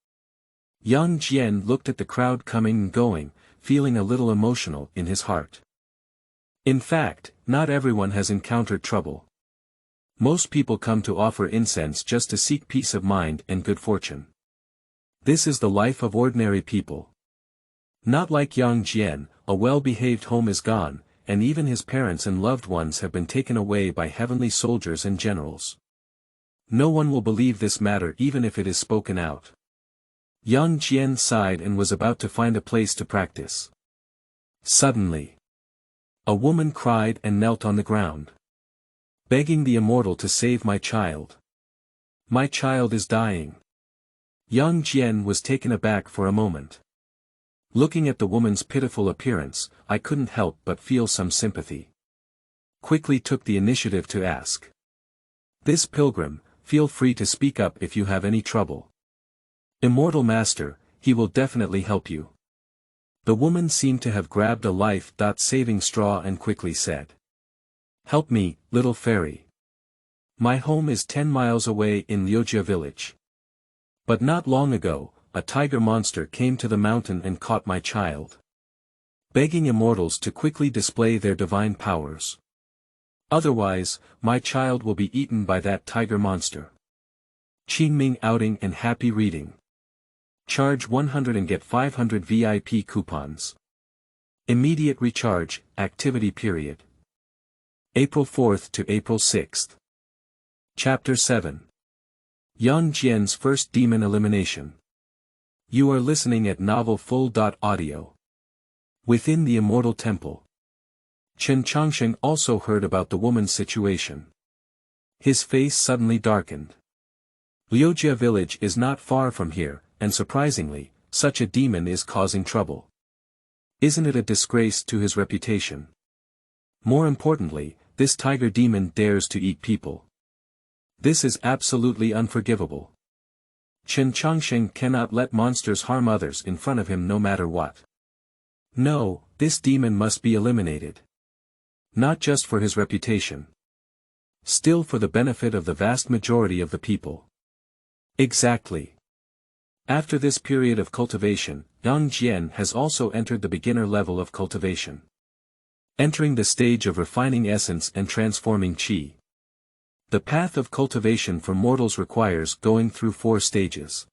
Yang Jian looked at the crowd coming and going, feeling a little emotional in his heart. In fact, not everyone has encountered trouble. Most people come to offer incense just to seek peace of mind and good fortune. This is the life of ordinary people. Not like Yang Jian, a well-behaved home is gone, and even his parents and loved ones have been taken away by heavenly soldiers and generals. No one will believe this matter even if it is spoken out. Yang Jian sighed and was about to find a place to practice. Suddenly, a woman cried and knelt on the ground, begging the Immortal to save my child. My child is dying. Yang Jian was taken aback for a moment. Looking at the woman's pitiful appearance, I couldn't help but feel some sympathy. Quickly took the initiative to ask. This pilgrim, feel free to speak up if you have any trouble. Immortal Master, he will definitely help you. The woman seemed to have grabbed a life-saving straw and quickly said. Help me, little fairy. My home is 10 miles away in Wuxia village. But not long ago, a tiger monster came to the mountain and caught my child. Begging immortals to quickly display their divine powers. Otherwise, my child will be eaten by that tiger monster. Qingming outing and happy reading. Charge 100 and get 500 VIP coupons. Immediate recharge, activity period. April 4th to April 6th. Chapter 7. Yang Jian's first demon elimination. You are listening at Novel Full.Audio. Within the Immortal Temple. Chen Changsheng also heard about the woman's situation. His face suddenly darkened. Wuxia village is not far from here, and surprisingly, such a demon is causing trouble. Isn't it a disgrace to his reputation? More importantly, this tiger demon dares to eat people. This is absolutely unforgivable. Chen Changsheng cannot let monsters harm others in front of him no matter what. No, this demon must be eliminated. Not just for his reputation. Still for the benefit of the vast majority of the people. Exactly. After this period of cultivation, Yang Jian has also entered the beginner level of cultivation. Entering the stage of refining essence and transforming qi. The path of cultivation for mortals requires going through 4 stages.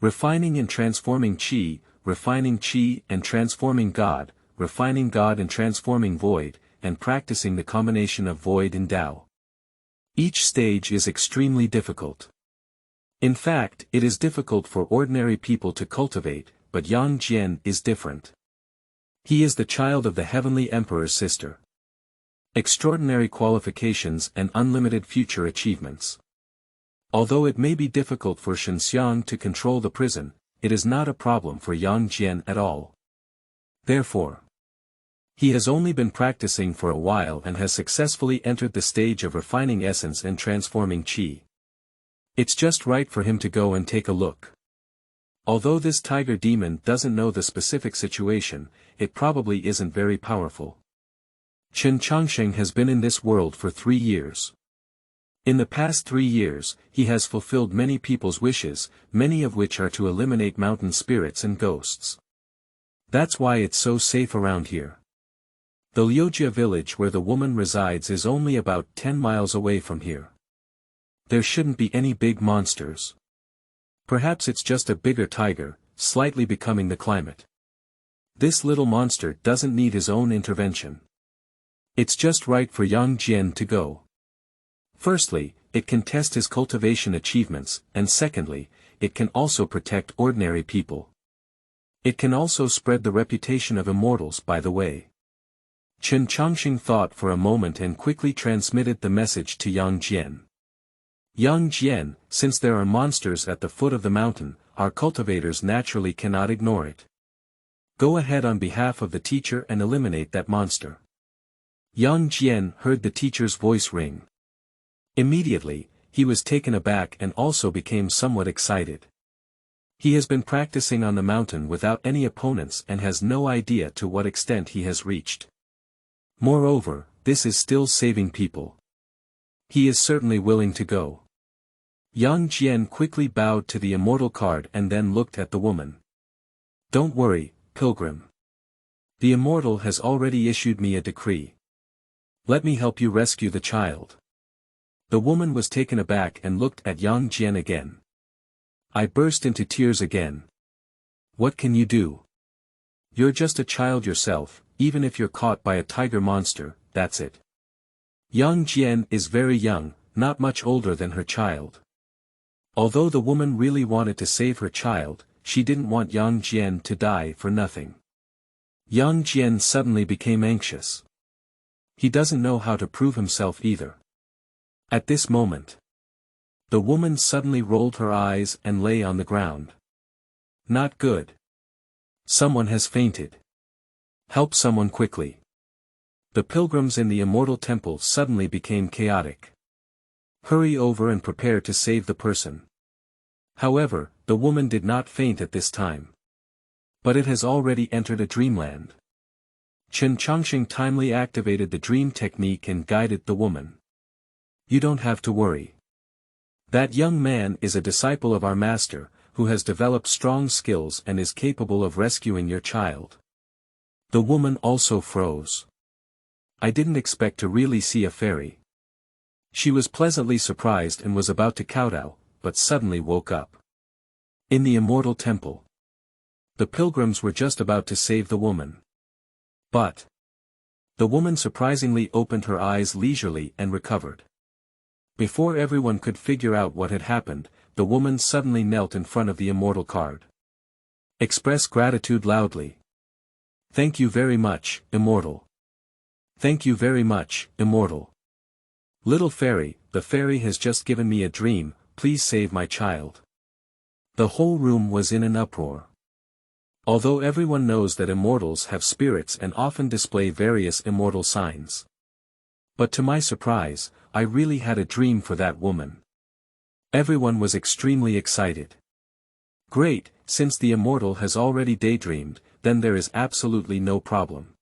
Refining and transforming qi and transforming God, refining God and transforming void, and practicing the combination of void and Tao. Each stage is extremely difficult. In fact, it is difficult for ordinary people to cultivate, but Yang Jian is different. He is the child of the heavenly emperor's sister. Extraordinary qualifications and unlimited future achievements. Although it may be difficult for Xianxia to control the prison, it is not a problem for Yang Jian at all. Therefore, he has only been practicing for a while and has successfully entered the stage of refining essence and transforming qi. It's just right for him to go and take a look. Although this tiger demon doesn't know the specific situation, it probably isn't very powerful. Chen Changsheng has been in this world for 3 years. In the past 3 years, he has fulfilled many people's wishes, many of which are to eliminate mountain spirits and ghosts. That's why it's so safe around here. The Wuxia village where the woman resides is only about 10 miles away from here. There shouldn't be any big monsters. Perhaps it's just a bigger tiger, slightly becoming the climate. This little monster doesn't need his own intervention. It's just right for Yang Jian to go. Firstly, it can test his cultivation achievements, and secondly, it can also protect ordinary people. It can also spread the reputation of immortals by the way. Chen Changsheng thought for a moment and quickly transmitted the message to Yang Jian. Yang Jian, since there are monsters at the foot of the mountain, our cultivators naturally cannot ignore it. Go ahead on behalf of the teacher and eliminate that monster. Yang Jian heard the teacher's voice ring. Immediately, he was taken aback and also became somewhat excited. He has been practicing on the mountain without any opponents and has no idea to what extent he has reached. Moreover, this is still saving people. He is certainly willing to go. Yang Jian quickly bowed to the immortal card and then looked at the woman. Don't worry, pilgrim. The immortal has already issued me a decree. Let me help you rescue the child. The woman was taken aback and looked at Yang Jian again. I burst into tears again. What can you do? You're just a child yourself, even if you're caught by a tiger monster, that's it. Yang Jian is very young, not much older than her child. Although the woman really wanted to save her child, she didn't want Yang Jian to die for nothing. Yang Jian suddenly became anxious. He doesn't know how to prove himself either. At this moment, the woman suddenly rolled her eyes and lay on the ground. Not good. Someone has fainted. Help someone quickly. The pilgrims in the Immortal Temple suddenly became chaotic. Hurry over and prepare to save the person. However, the woman did not faint at this time. But it has already entered a dreamland. Chen Changsheng timely activated the dream technique and guided the woman. You don't have to worry. That young man is a disciple of our master, who has developed strong skills and is capable of rescuing your child. The woman also froze. I didn't expect to really see a fairy. She was pleasantly surprised and was about to kowtow, but suddenly woke up. In the Immortal Temple, the pilgrims were just about to save the woman. But the woman surprisingly opened her eyes leisurely and recovered. Before everyone could figure out what had happened, the woman suddenly knelt in front of the Immortal card. Express gratitude loudly. Thank you very much, Immortal. Thank you very much, Immortal. Little fairy, the fairy has just given me a dream, please save my child. The whole room was in an uproar. Although everyone knows that immortals have spirits and often display various immortal signs. But to my surprise, I really had a dream for that woman. Everyone was extremely excited. Great, since the immortal has already daydreamed, then there is absolutely no problem.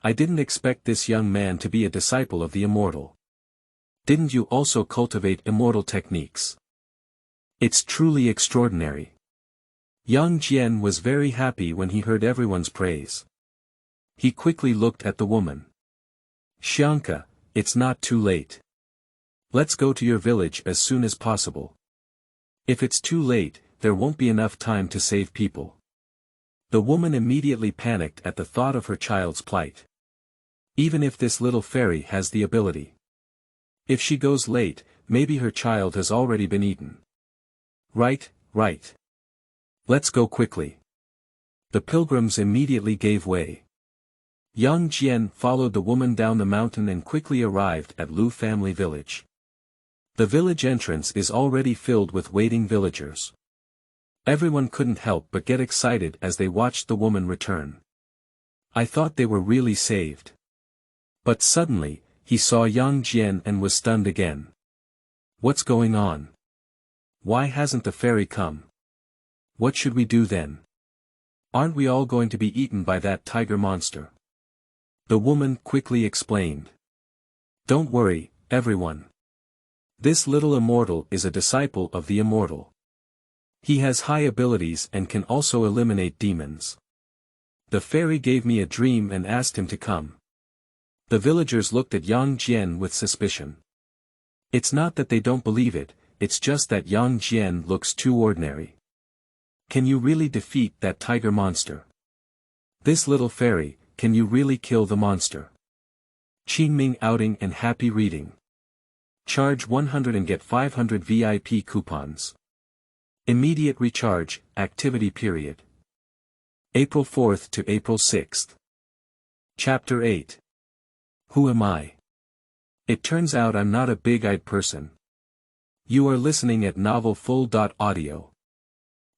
I didn't expect this young man to be a disciple of the immortal. Didn't you also cultivate immortal techniques? It's truly extraordinary. Yang Jian was very happy when he heard everyone's praise. He quickly looked at the woman. Xianxia, it's not too late. Let's go to your village as soon as possible. If it's too late, there won't be enough time to save people. The woman immediately panicked at the thought of her child's plight. Even if this little fairy has the ability. If she goes late, maybe her child has already been eaten. Right. Let's go quickly. The pilgrims immediately gave way. Yang Jian followed the woman down the mountain and quickly arrived at Lu family village. The village entrance is already filled with waiting villagers. Everyone couldn't help but get excited as they watched the woman return. I thought they were really saved. But suddenly, he saw Yang Jian and was stunned again. What's going on? Why hasn't the fairy come? What should we do then? Aren't we all going to be eaten by that tiger monster? The woman quickly explained. Don't worry, everyone. This little immortal is a disciple of the immortal. He has high abilities and can also eliminate demons. The fairy gave me a dream and asked him to come. The villagers looked at Yang Jian with suspicion. It's not that they don't believe it, it's just that Yang Jian looks too ordinary. Can you really defeat that tiger monster? This little fairy, can you really kill the monster? Qingming outing and happy reading. Charge 100 and get 500 VIP coupons. Immediate recharge, activity period. April 4th to April 6th. Chapter 8. Who am I? It turns out I'm not a big-eyed person. You are listening at novelfull.audio.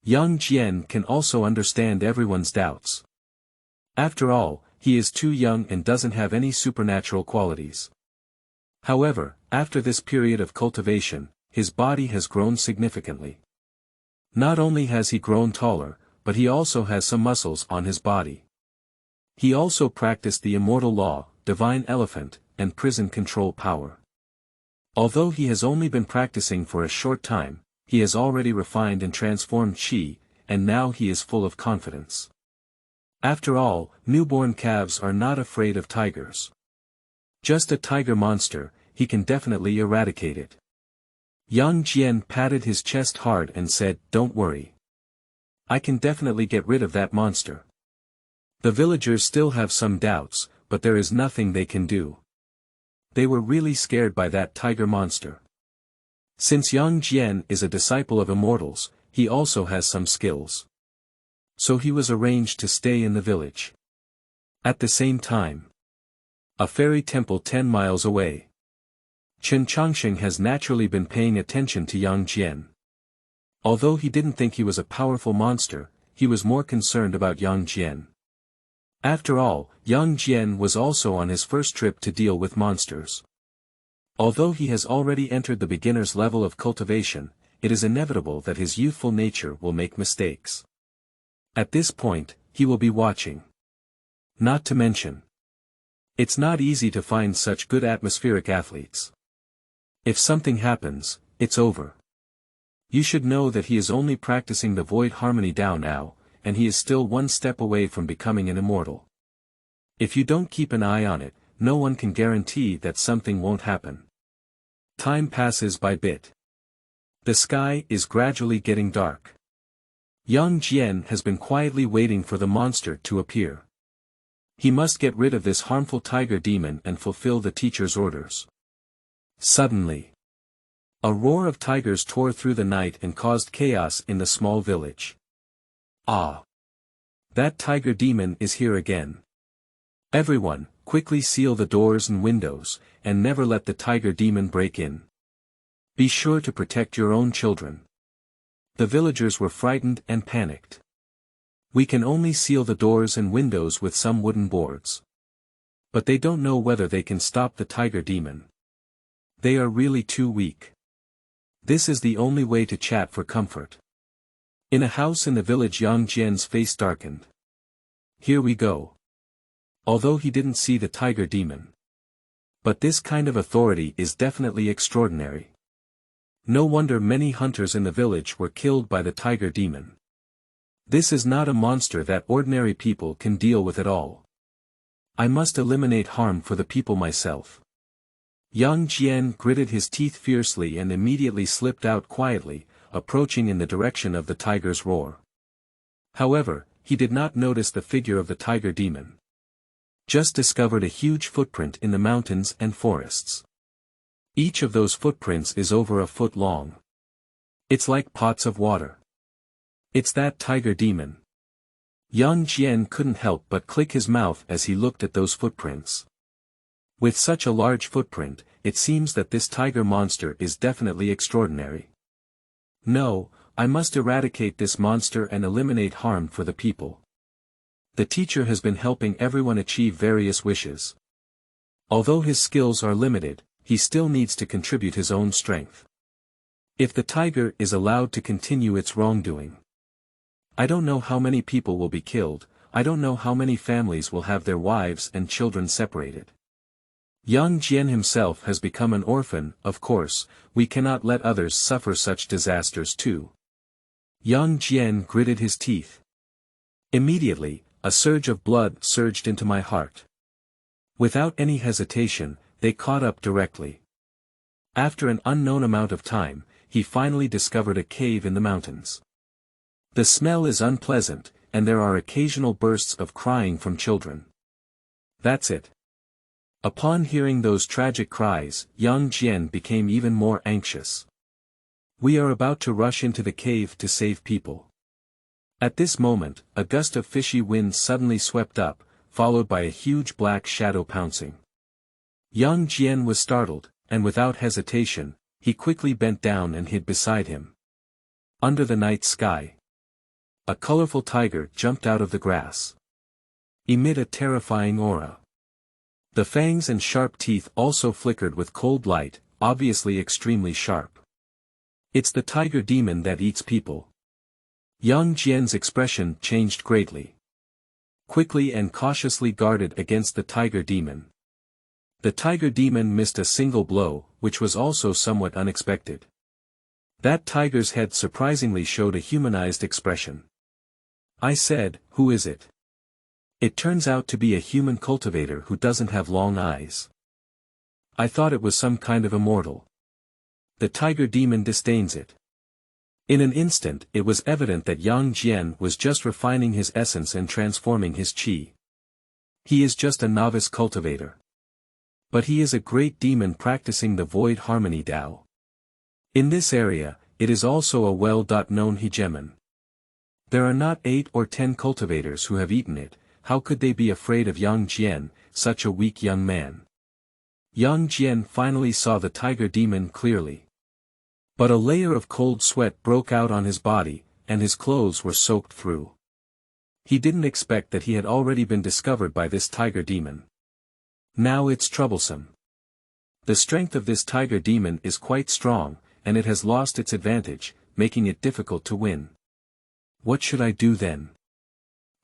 Yang Jian can also understand everyone's doubts. After all, he is too young and doesn't have any supernatural qualities. However, after this period of cultivation, his body has grown significantly. Not only has he grown taller, but he also has some muscles on his body. He also practiced the immortal law, divine elephant, and prison control power. Although he has only been practicing for a short time, he has already refined and transformed Qi, and now he is full of confidence. After all, newborn calves are not afraid of tigers. Just a tiger monster, he can definitely eradicate it. Yang Jian patted his chest hard and said, "Don't worry. I can definitely get rid of that monster." The villagers still have some doubts, but there is nothing they can do. They were really scared by that tiger monster. Since Yang Jian is a disciple of Immortals, he also has some skills. So he was arranged to stay in the village. At the same time, a fairy temple 10 miles away. Chen Changsheng has naturally been paying attention to Yang Jian. Although he didn't think he was a powerful monster, he was more concerned about Yang Jian. After all, Yang Jian was also on his first trip to deal with monsters. Although he has already entered the beginner's level of cultivation, it is inevitable that his youthful nature will make mistakes. At this point, he will be watching. Not to mention, it's not easy to find such good atmospheric athletes. If something happens, it's over. You should know that he is only practicing the void harmony Dao now, and he is still one step away from becoming an immortal. If you don't keep an eye on it, no one can guarantee that something won't happen. Time passes by bit. The sky is gradually getting dark. Yang Jian has been quietly waiting for the monster to appear. He must get rid of this harmful tiger demon and fulfill the teacher's orders. Suddenly, a roar of tigers tore through the night and caused chaos in the small village. Ah! That tiger demon is here again. Everyone, quickly seal the doors and windows, and never let the tiger demon break in. Be sure to protect your own children. The villagers were frightened and panicked. We can only seal the doors and windows with some wooden boards. But they don't know whether they can stop the tiger demon. They are really too weak. This is the only way to chat for comfort. In a house in the village, Yang Jian's face darkened. Here we go. Although he didn't see the tiger demon. But this kind of authority is definitely extraordinary. No wonder many hunters in the village were killed by the tiger demon. This is not a monster that ordinary people can deal with at all. I must eliminate harm for the people myself. Yang Jian gritted his teeth fiercely and immediately slipped out quietly, approaching in the direction of the tiger's roar. However, he did not notice the figure of the tiger demon. Just discovered a huge footprint in the mountains and forests. Each of those footprints is over a foot long. It's like pots of water. It's that tiger demon. Yang Jian couldn't help but click his mouth as he looked at those footprints. With such a large footprint, it seems that this tiger monster is definitely extraordinary. No, I must eradicate this monster and eliminate harm for the people. The teacher has been helping everyone achieve various wishes. Although his skills are limited, he still needs to contribute his own strength. If the tiger is allowed to continue its wrongdoing, I don't know how many people will be killed, I don't know how many families will have their wives and children separated. Yang Jian himself has become an orphan, of course, we cannot let others suffer such disasters too. Yang Jian gritted his teeth. Immediately, a surge of blood surged into my heart. Without any hesitation, they caught up directly. After an unknown amount of time, he finally discovered a cave in the mountains. The smell is unpleasant, and there are occasional bursts of crying from children. That's it. Upon hearing those tragic cries, Yang Jian became even more anxious. We are about to rush into the cave to save people. At this moment, a gust of fishy wind suddenly swept up, followed by a huge black shadow pouncing. Yang Jian was startled, and without hesitation, he quickly bent down and hid beside him. Under the night sky, a colorful tiger jumped out of the grass. Emit a terrifying aura. The fangs and sharp teeth also flickered with cold light, obviously extremely sharp. It's the tiger demon that eats people. Yang Jian's expression changed greatly. Quickly and cautiously guarded against the tiger demon. The tiger demon missed a single blow, which was also somewhat unexpected. That tiger's head surprisingly showed a humanized expression. I said, "Who is it?" It turns out to be a human cultivator who doesn't have long eyes. I thought it was some kind of immortal. The tiger demon disdains it. In an instant it was evident that Yang Jian was just refining his essence and transforming his qi. He is just a novice cultivator. But he is a great demon practicing the void harmony Tao. In this area, it is also a well-known hegemon. There are not 8 or 10 cultivators who have eaten it. How could they be afraid of Yang Jian, such a weak young man? Yang Jian finally saw the tiger demon clearly. But a layer of cold sweat broke out on his body, and his clothes were soaked through. He didn't expect that he had already been discovered by this tiger demon. Now it's troublesome. The strength of this tiger demon is quite strong, and it has lost its advantage, making it difficult to win. What should I do then?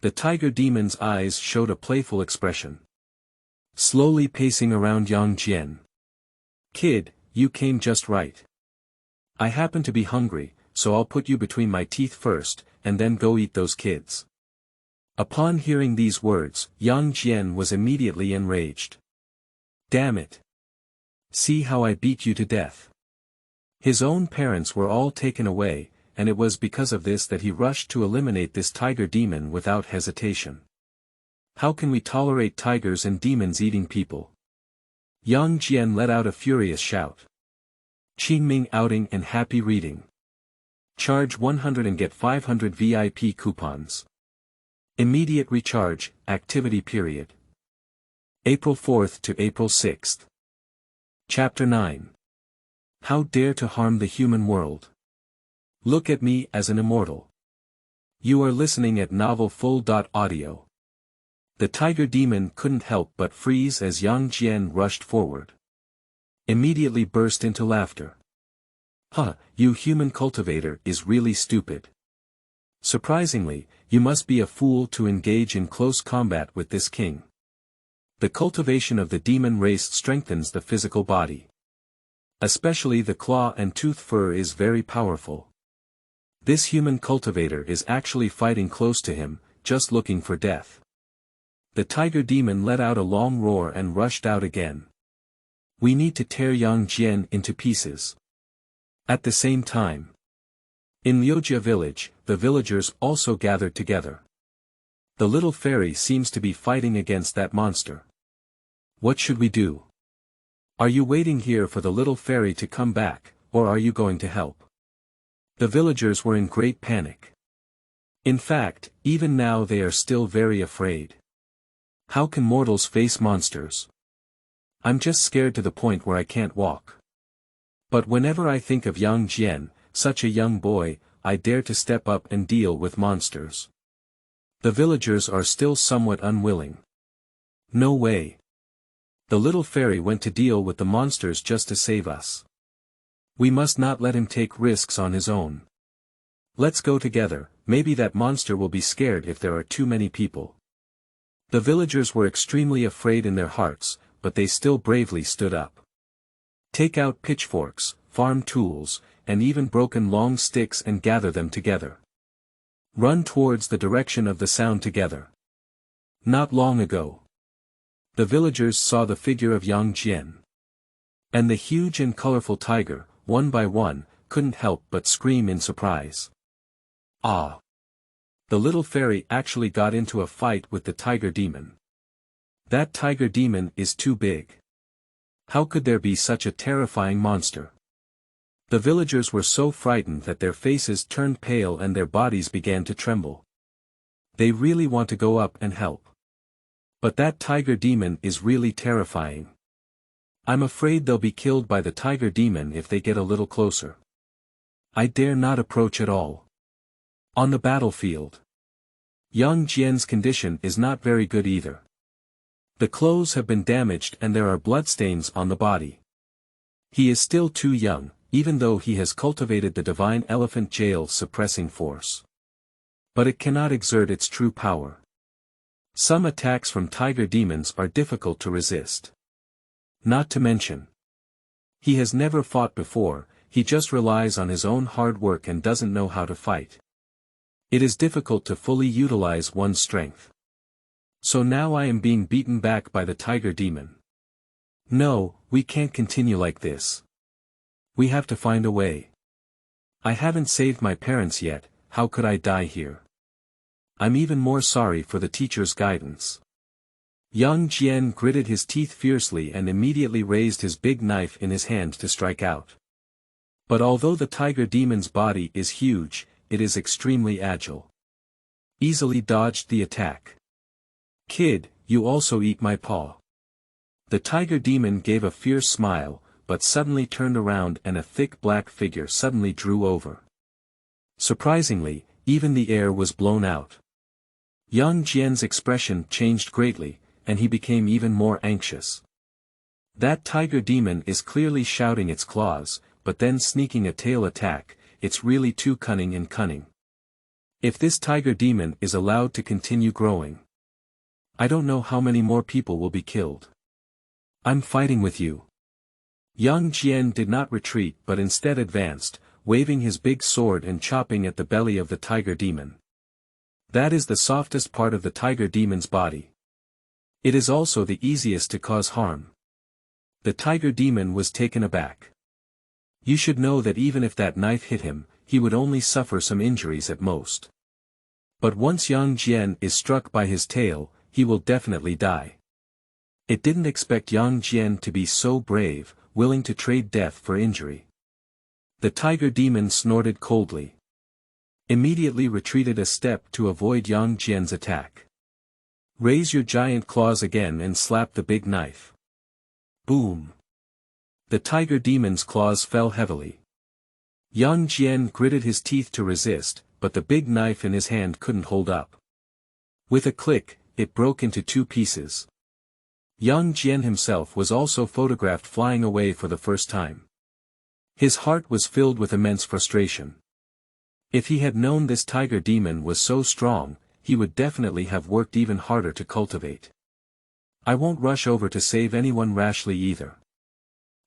The tiger demon's eyes showed a playful expression. Slowly pacing around Yang Jian. Kid, you came just right. I happen to be hungry, so I'll put you between my teeth first, and then go eat those kids. Upon hearing these words, Yang Jian was immediately enraged. Damn it! See how I beat you to death. His own parents were all taken away, and it was because of this that he rushed to eliminate this tiger demon without hesitation. How can we tolerate tigers and demons eating people? Yang Jian let out a furious shout. Qingming outing and happy reading. Charge 100 and get 500 VIP coupons. Immediate recharge, activity period. April 4th to April 6th. Chapter 9. How dare to harm the human world? Look at me as an immortal. You are listening at novelfull.audio. The tiger demon couldn't help but freeze as Yang Jian rushed forward. Immediately burst into laughter. You human cultivator is really stupid. Surprisingly, you must be a fool to engage in close combat with this king. The cultivation of the demon race strengthens the physical body. Especially the claw and tooth fur is very powerful. This human cultivator is actually fighting close to him, just looking for death. The tiger demon let out a long roar and rushed out again. We need to tear Yang Jian into pieces. At the same time, in Wuxia village, the villagers also gathered together. The little fairy seems to be fighting against that monster. What should we do? Are you waiting here for the little fairy to come back, or are you going to help? The villagers were in great panic. In fact, even now they are still very afraid. How can mortals face monsters? I'm just scared to the point where I can't walk. But whenever I think of Yang Jian, such a young boy, I dare to step up and deal with monsters. The villagers are still somewhat unwilling. No way. The little fairy went to deal with the monsters just to save us. We must not let him take risks on his own. Let's go together, maybe that monster will be scared if there are too many people. The villagers were extremely afraid in their hearts, but they still bravely stood up. Take out pitchforks, farm tools, and even broken long sticks and gather them together. Run towards the direction of the sound together. Not long ago, the villagers saw the figure of Yang Jian. And the huge and colorful tiger, one by one, couldn't help but scream in surprise. Ah! The little fairy actually got into a fight with the tiger demon. That tiger demon is too big. How could there be such a terrifying monster? The villagers were so frightened that their faces turned pale and their bodies began to tremble. They really want to go up and help. But that tiger demon is really terrifying. I'm afraid they'll be killed by the tiger demon if they get a little closer. I dare not approach at all. On the battlefield, Yang Jian's condition is not very good either. The clothes have been damaged and there are bloodstains on the body. He is still too young, even though he has cultivated the divine elephant jail suppressing force. But it cannot exert its true power. Some attacks from tiger demons are difficult to resist. Not to mention, he has never fought before, he just relies on his own hard work and doesn't know how to fight. It is difficult to fully utilize one's strength. So now I am being beaten back by the tiger demon. No, we can't continue like this. We have to find a way. I haven't saved my parents yet, how could I die here? I'm even more sorry for the teacher's guidance. Yang Jian gritted his teeth fiercely and immediately raised his big knife in his hand to strike out. But although the tiger demon's body is huge, it is extremely agile. Easily dodged the attack. Kid, you also eat my paw. The tiger demon gave a fierce smile, but suddenly turned around and a thick black figure suddenly drew over. Surprisingly, even the air was blown out. Yang Jian's expression changed greatly, and he became even more anxious. That tiger demon is clearly shouting its claws, but then sneaking a tail attack, it's really too cunning and cunning. If this tiger demon is allowed to continue growing, I don't know how many more people will be killed. I'm fighting with you. Yang Jian did not retreat but instead advanced, waving his big sword and chopping at the belly of the tiger demon. That is the softest part of the tiger demon's body. It is also the easiest to cause harm. The tiger demon was taken aback. You should know that even if that knife hit him, he would only suffer some injuries at most. But once Yang Jian is struck by his tail, he will definitely die. It didn't expect Yang Jian to be so brave, willing to trade death for injury. The tiger demon snorted coldly. Immediately retreated a step to avoid Yang Jian's attack. Raise your giant claws again and slap the big knife. Boom. The tiger demon's claws fell heavily. Yang Jian gritted his teeth to resist, but the big knife in his hand couldn't hold up. With a click, it broke into two pieces. Yang Jian himself was also photographed flying away for the first time. His heart was filled with immense frustration. If he had known this tiger demon was so strong, he would definitely have worked even harder to cultivate. I won't rush over to save anyone rashly either.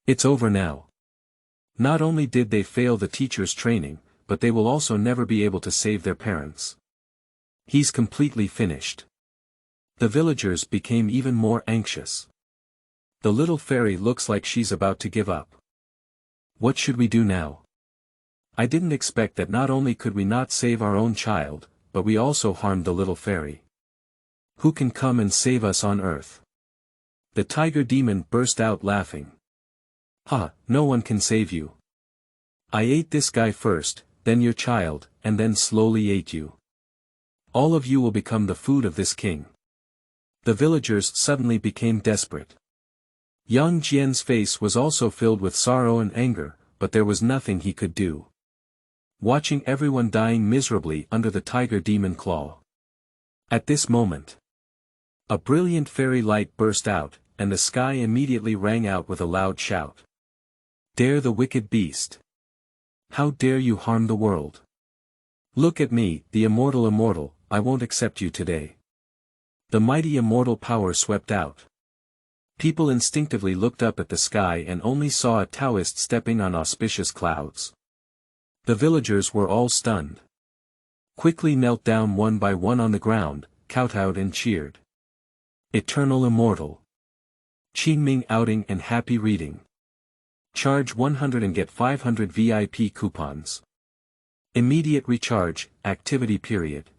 It's over now. Not only did they fail the teacher's training, but they will also never be able to save their parents. He's completely finished. The villagers became even more anxious. The little fairy looks like she's about to give up. What should we do now? I didn't expect that not only could we not save our own child, but we also harmed the little fairy. Who can come and save us on earth? The tiger demon burst out laughing. Ha, no one can save you. I ate this guy first, then your child, and then slowly ate you. All of you will become the food of this king. The villagers suddenly became desperate. Yang Jian's face was also filled with sorrow and anger, but there was nothing he could do. Watching everyone dying miserably under the tiger demon claw. At this moment, a brilliant fairy light burst out, and the sky immediately rang out with a loud shout. Dare the wicked beast! How dare you harm the world? Look at me, the immortal, I won't accept you today. The mighty immortal power swept out. People instinctively looked up at the sky and only saw a Taoist stepping on auspicious clouds. The villagers were all stunned. Quickly knelt down one by one on the ground, kowtowed and cheered. Eternal Immortal. Qingming outing and happy reading. Charge 100 and get 500 VIP coupons. Immediate recharge, activity period.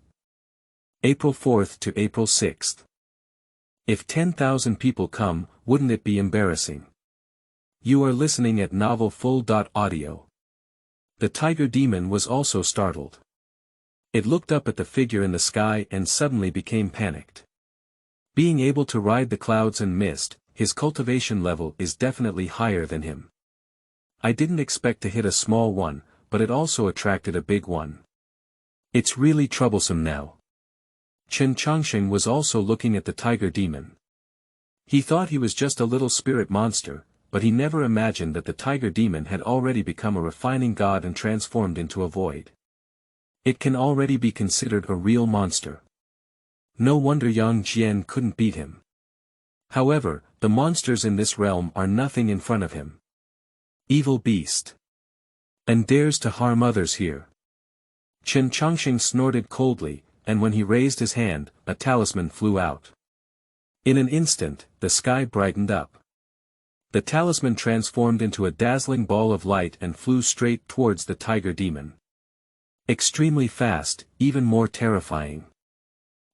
April 4th to April 6th. If 10,000 people come, wouldn't it be embarrassing? You are listening at novelfull.audio. The tiger demon was also startled. It looked up at the figure in the sky and suddenly became panicked. Being able to ride the clouds and mist, his cultivation level is definitely higher than him. I didn't expect to hit a small one, but it also attracted a big one. It's really troublesome now. Chen Changsheng was also looking at the tiger demon. He thought he was just a little spirit monster, but he never imagined that the tiger demon had already become a refining god and transformed into a void. It can already be considered a real monster. No wonder Yang Jian couldn't beat him. However, the monsters in this realm are nothing in front of him. Evil beast. And dares to harm others here. Chen Changsheng snorted coldly, and when he raised his hand, a talisman flew out. In an instant, the sky brightened up. The talisman transformed into a dazzling ball of light and flew straight towards the tiger demon. Extremely fast, even more terrifying.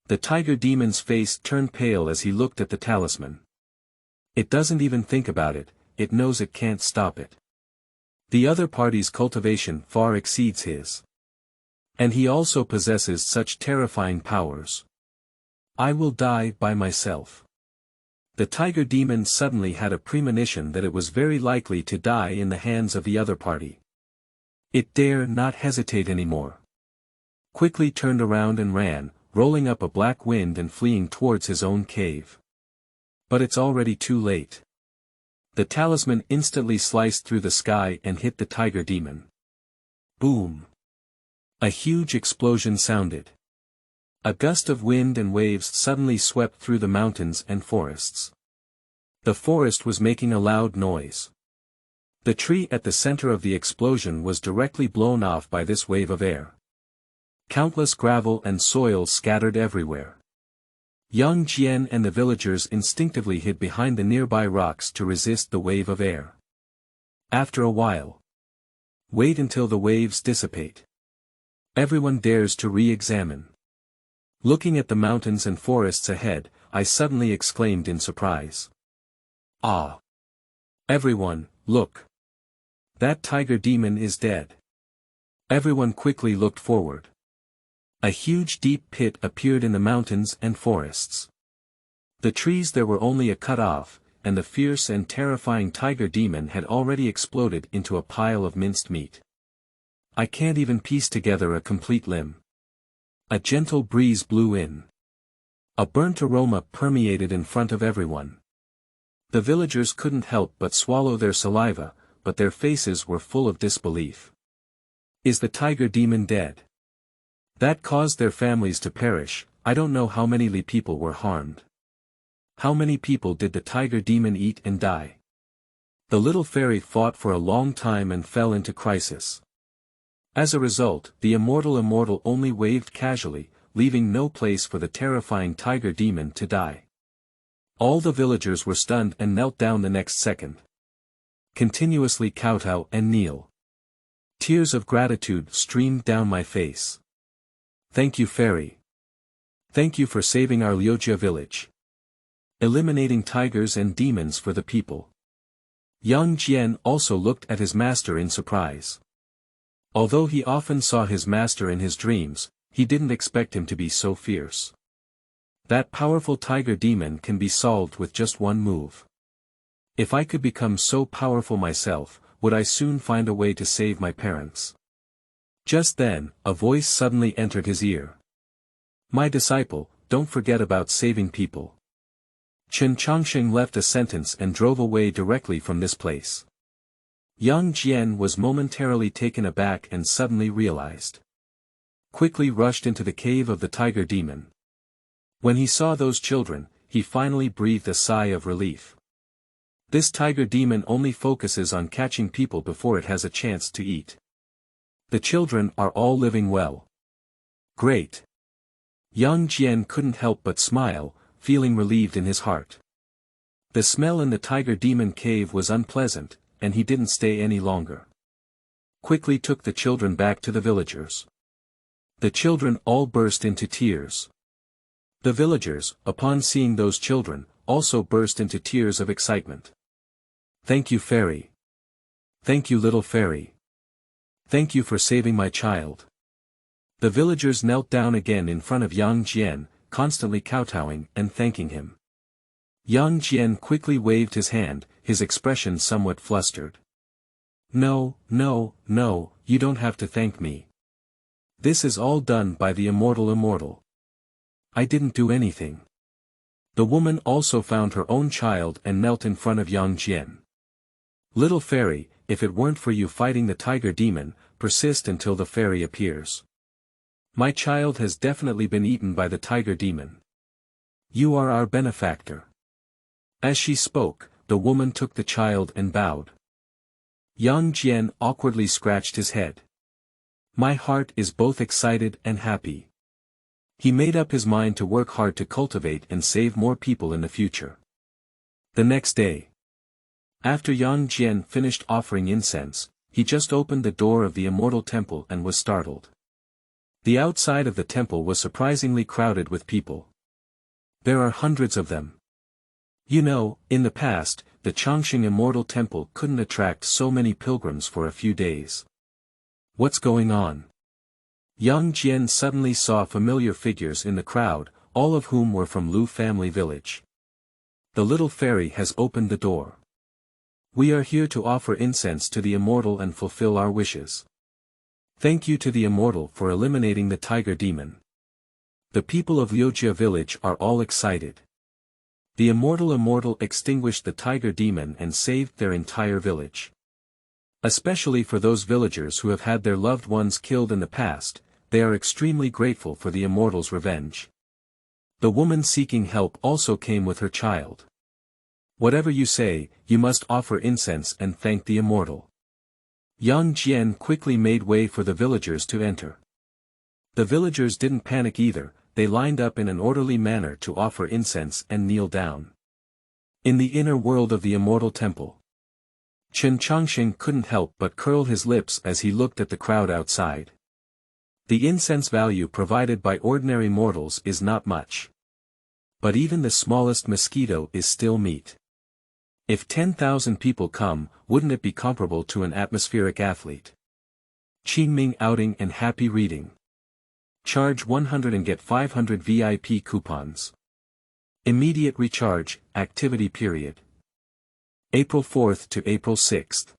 The tiger demon's face turned pale as he looked at the talisman. It doesn't even think about it, it knows it can't stop it. The other party's cultivation far exceeds his. And he also possesses such terrifying powers. I will die by myself. The tiger demon suddenly had a premonition that it was very likely to die in the hands of the other party. It dare not hesitate anymore. Quickly turned around and ran, rolling up a black wind and fleeing towards his own cave. But it's already too late. The talisman instantly sliced through the sky and hit the tiger demon. Boom! A huge explosion sounded. A gust of wind and waves suddenly swept through the mountains and forests. The forest was making a loud noise. The tree at the center of the explosion was directly blown off by this wave of air. Countless gravel and soil scattered everywhere. Yang Jian and the villagers instinctively hid behind the nearby rocks to resist the wave of air. After a while. Wait until the waves dissipate. Everyone dares to re-examine. Looking at the mountains and forests ahead, I suddenly exclaimed in surprise. Ah! Everyone, look! That tiger demon is dead. Everyone quickly looked forward. A huge deep pit appeared in the mountains and forests. The trees there were only a cut off, and the fierce and terrifying tiger demon had already exploded into a pile of minced meat. I can't even piece together a complete limb. A gentle breeze blew in. A burnt aroma permeated in front of everyone. The villagers couldn't help but swallow their saliva, but their faces were full of disbelief. Is the tiger demon dead? That caused their families to perish. I don't know how many people were harmed. How many people did the tiger demon eat and die? The little fairy fought for a long time and fell into crisis. As a result, the Immortal only waved casually, leaving no place for the terrifying tiger demon to die. All the villagers were stunned and knelt down the next second. Continuously kowtow and kneel. Tears of gratitude streamed down my face. Thank you, fairy. Thank you for saving our Wuxia village. Eliminating tigers and demons for the people. Yang Jian also looked at his master in surprise. Although he often saw his master in his dreams, he didn't expect him to be so fierce. That powerful tiger demon can be solved with just one move. If I could become so powerful myself, would I soon find a way to save my parents? Just then, a voice suddenly entered his ear. My disciple, don't forget about saving people. Chen Changsheng left a sentence and drove away directly from this place. Yang Jian was momentarily taken aback and suddenly realized. Quickly rushed into the cave of the tiger demon. When he saw those children, he finally breathed a sigh of relief. This tiger demon only focuses on catching people before it has a chance to eat. The children are all living well. Great. Yang Jian couldn't help but smile, feeling relieved in his heart. The smell in the tiger demon cave was unpleasant, and he didn't stay any longer. Quickly took the children back to the villagers. The children all burst into tears. The villagers, upon seeing those children, also burst into tears of excitement. Thank you, fairy. Thank you, little fairy. Thank you for saving my child. The villagers knelt down again in front of Yang Jian, constantly kowtowing and thanking him. Yang Jian quickly waved his hand, his expression somewhat flustered. No, you don't have to thank me. This is all done by the Immortal. I didn't do anything. The woman also found her own child and knelt in front of Yang Jian. Little fairy, if it weren't for you fighting the tiger demon, persist until the fairy appears. My child has definitely been eaten by the tiger demon. You are our benefactor. As she spoke, the woman took the child and bowed. Yang Jian awkwardly scratched his head. My heart is both excited and happy. He made up his mind to work hard to cultivate and save more people in the future. The next day. After Yang Jian finished offering incense, he just opened the door of the Immortal Temple and was startled. The outside of the temple was surprisingly crowded with people. There are hundreds of them. You know, in the past, the Changsheng Immortal Temple couldn't attract so many pilgrims for a few days. What's going on? Yang Jian suddenly saw familiar figures in the crowd, all of whom were from Lu family village. The little fairy has opened the door. We are here to offer incense to the Immortal and fulfill our wishes. Thank you to the Immortal for eliminating the tiger demon. The people of Wuxia village are all excited. The Immortal extinguished the tiger demon and saved their entire village. Especially for those villagers who have had their loved ones killed in the past, they are extremely grateful for the Immortal's revenge. The woman seeking help also came with her child. Whatever you say, you must offer incense and thank the Immortal. Yang Jian quickly made way for the villagers to enter. The villagers didn't panic either, they lined up in an orderly manner to offer incense and kneel down. In the inner world of the Immortal Temple, Chen Changsheng couldn't help but curl his lips as he looked at the crowd outside. The incense value provided by ordinary mortals is not much. But even the smallest mosquito is still meat. If 10,000 people come, wouldn't it be comparable to an atmospheric athlete? Qingming outing and happy reading. Charge 100 and get 500 VIP coupons. Immediate recharge, activity period. April 4th to April 6th.